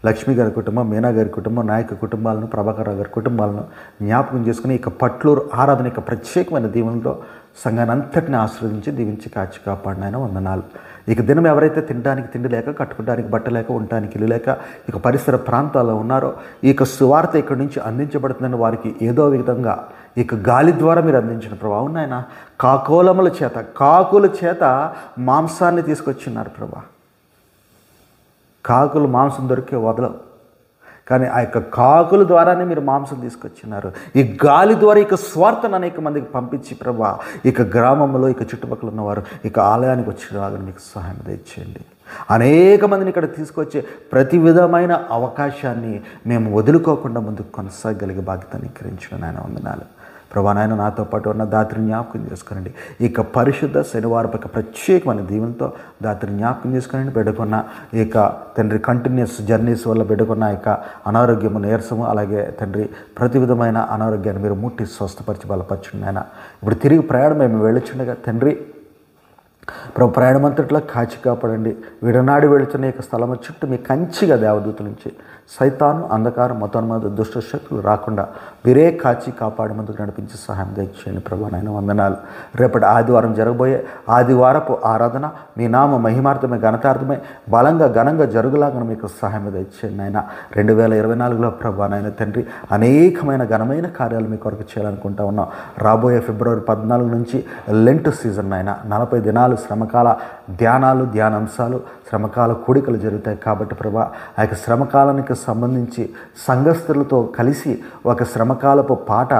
లక్ష్మి గారి కుటుంబం, మీనా గారి కుటుంబం, నాయక కుటుంబాలను, ప్రభాకర్ గారి కుటుంబాలను జ్ఞాపకం చేసుకుని ఇక పట్లూరు ఆరాధన యొక్క ప్రత్యేకమైన దీవెనలో సంఘాన్ని అంతటిని ఆశీర్వదించి దీవించి కాచి కాపాడినైనా వందనాలు. ఇక దినం ఎవరైతే తినడానికి తిండి లేక, కట్టుకోవడానికి బట్ట లేక, ఉండటానికి ఇల్లు లేక ఇక పరిసర ప్రాంతాల్లో ఉన్నారో, ఇక సువార్త ఇక్కడి నుంచి అందించబడుతుందని వారికి ఏదో విధంగా ఇక గాలి ద్వారా మీరు అందించిన ప్రభావం నాయన. కాకుల చేత మాంసాన్ని తీసుకొచ్చిన్నారు ప్రభా. కాకులు మాంసం దొరికే వదలవు, కానీ ఆ యొక్క కాకుల ద్వారానే మీరు మాంసం తీసుకొచ్చినారు. ఈ గాలి ద్వారా ఇక స్వార్థను అనేక మందికి పంపించి ప్రభా ఇక గ్రామంలో ఇక చుట్టుపక్కల ఉన్నవారు ఇక ఆలయానికి వచ్చేలాగా మీకు సహాయం తెచ్చేయండి. అనేక మందిని ఇక్కడ తీసుకొచ్చే ప్రతి విధమైన అవకాశాన్ని మేము వదులుకోకుండా ముందుకు కొనసాగలిగే బాధ్యతని గ్రహించిన నాయన వందనాలు ప్రభా. నాయన నాతో పాటు ఉన్న దాత్రిని జ్ఞాపకం చేసుకునండి. ఇక పరిశుద్ధ శనివారపు ప్రత్యేకమైన దీవెనతో దాత్రిని జ్ఞాపకం చేసుకునండి. బిడ్డకున్న ఇక తండ్రి కంటిన్యూస్ జర్నీస్ వల్ల బిడ్డకున్న ఇక అనారోగ్యము, నీరసము, అలాగే తండ్రి ప్రతి విధమైన అనారోగ్యాన్ని మీరు ముట్టి స్వస్థపరిచి బలపరచండి నాయన. ఇప్పుడు తిరిగి ప్రయాణం మేము వెళ్ళుచుండగా తండ్రి ప్రభు ప్రయాణమంతట్లో కాచి కాపాడండి. విడనాడి వెళుతున్న యొక్క స్థలము చుట్టూ మీ కంచిగా దేవదూత నుంచి సైతాను, అంధకారం, మతోన్మాద, దుష్ట శక్తులు రాకుండా మీరే కాచి కాపాడి ముందుకు నడిపించి సహాయం దయచేయండి ప్రభా నాయన వందనాలు. రేపటి ఆదివారం జరగబోయే ఆదివారపు ఆరాధన మీ నామ మహిమార్థమే, ఘనతార్థమే, బలంగా ఘనంగా జరుగులాగా మీకు సహాయం దయచేయండి నాయన. 2024లో ప్రభా నాయన తండ్రి అనేకమైన ఘనమైన కార్యాలు మీ కొరకు చేయాలనుకుంటా ఉన్నాం. రాబోయే ఫిబ్రవరి 14 నుంచి లెంట్ సీజన్ నాయన 40 దినాలు శ్రమకాల ధ్యానాలు, ధ్యానాంశాలు, శ్రమకాల కూడికలు జరుగుతాయి. కాబట్టి ప్రభా ఆ యొక్క శ్రమకాలానికి సంబంధించి సంఘస్థులతో కలిసి ఒక శ్రమకాలపు పాట,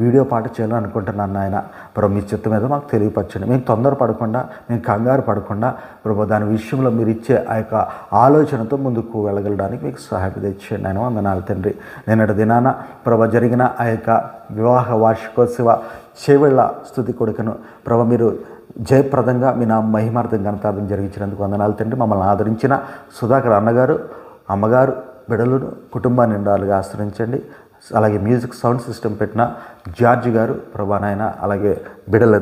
వీడియో పాట చేయాలనుకుంటున్నాను నాయన. ప్రభు మీ చిత్తం మీద మాకు తెలియపరచండి. మేము తొందరపడకుండా, మేము కంగారు పడకుండా ప్రభు దాని విషయంలో మీరు ఇచ్చే ఆ యొక్క ఆలోచనతో ముందుకు వెళ్ళగలడానికి మీకు సహాయం తెచ్చేయండి ఆయన వందనాలు తండ్రి. నిన్నటి దినాన ప్రభు జరిగిన ఆ యొక్క వివాహ వార్షికోత్సవ చేవెళ్ళ స్తుతి కొడుకును ప్రభు మీరు జయప్రదంగా మీ నా మహిమార్థం ఘనతార్థం జరిగించినందుకు వందనాలు తండ్రి. మమ్మల్ని ఆదరించిన సుధాకర్ అన్నగారు, అమ్మగారు, బిడ్డలను, కుటుంబాన్ని నిండాలుగా ఆశ్రయించండి. అలాగే మ్యూజిక్ సౌండ్ సిస్టమ్ పెట్టిన జార్జి గారు ప్రభా నాయన, అలాగే బిడ్డల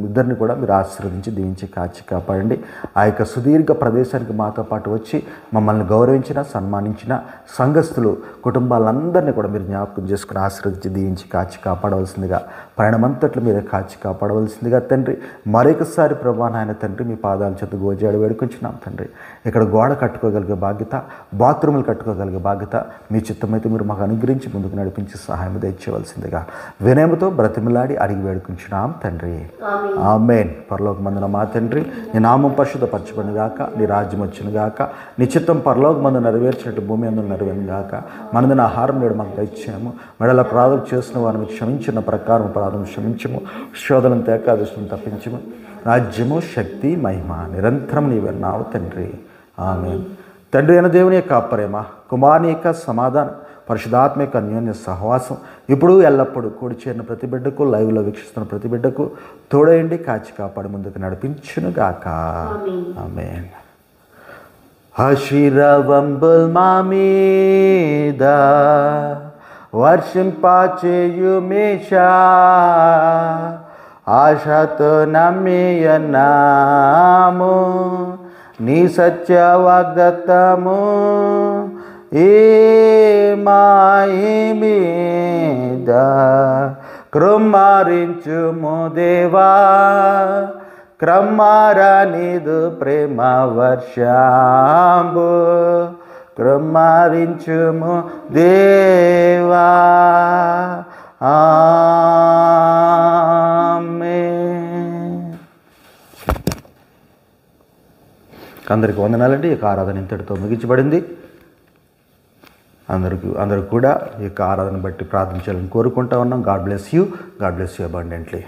ఇద్దరిని కూడా మీరు ఆశీర్వదించి దీవించి కాచి కాపాడండి. ఆ యొక్క సుదీర్ఘ ప్రదేశానికి మాతో పాటు వచ్చి మమ్మల్ని గౌరవించిన, సన్మానించిన సంఘస్థులు కుటుంబాలందరినీ కూడా మీరు జ్ఞాపకం చేసుకుని ఆశీర్వదించి దీవించి కాచి కాపాడవలసిందిగా, ప్రయాణమంతట్లు మీరే కాచి కాపాడవలసిందిగా తండ్రి. మరొకసారి ప్రభా నాయన తండ్రి మీ పాదాల చెంత గోజాడు వేడుకొంచున్నాం తండ్రి. ఇక్కడ గోడ కట్టుకోగలిగే బాధ్యత, బాత్రూములు కట్టుకోగలిగే బాధ్యత మీ చిత్తమైతే మీరు మాకు అనుగ్రహించి ముందుకు నడిపించి సహాయం తెచ్చేవలసిందిగా వినయముతో బ్రతిమలాడి అడిగి వేడుకుంటున్నాం తండ్రి. ఆమేన్. పరలోకమందున మా తండ్రి, నీ నామం పరిశుద్ధపరచబడును గాక, నీ రాజ్యం వచ్చును గాక, నీ చిత్తం పరలోకమందు నెరవేర్చినట్టు భూమి అందు నెరవేరును గాక. మనదిన ఆహారం నేడు మాకు దయచేయము. మెడల ప్రార్థన చేసిన వారిని క్షమించిన ప్రకారం ప్రార్థన క్షమించము. శోధనను తేకాదృష్టిని తప్పించము. రాజ్యము, శక్తి, మహిమ నిరంతరం నీవెన్నావు తండ్రి. ఆమేన్. తండ్రి అయిన దేవుని యొక్క ప్రేమ, కుమారుని యొక్క సమాధానం, పరిశుద్ధాత్మ యొక్క అన్యోన్య సహవాసం ఇప్పుడు ఎల్లప్పుడూ కూడి చేరిన ప్రతి బిడ్డకు, లైవ్లో వీక్షిస్తున్న ప్రతి బిడ్డకు తోడేయండి, కాచి కాపాడి ముందుకు నడిపించును గాక. ఆమేన్. ఆశీర్వాదంబుల్ మా మీద వర్షింపచేయుమేషా, ఆశతో నమ్మియున్నాము నీ సత్య వాగ్దత్తము. ఏ మాయి మీద కృమ్మారించుము దేవా, క్రమ్మారా నీదు ప్రేమ వర్షంబు, కృమ్మారించుము దేవా. ఆమేన్. అందరికీ వందనాలండి. ఈ యొక్క ఆరాధన ఇంతటితో ముగించబడింది. అందరూ కూడా ఈ యొక్క ఆరాధన బట్టి ప్రార్థించాలని కోరుకుంటా ఉన్నాం. God bless you abundantly.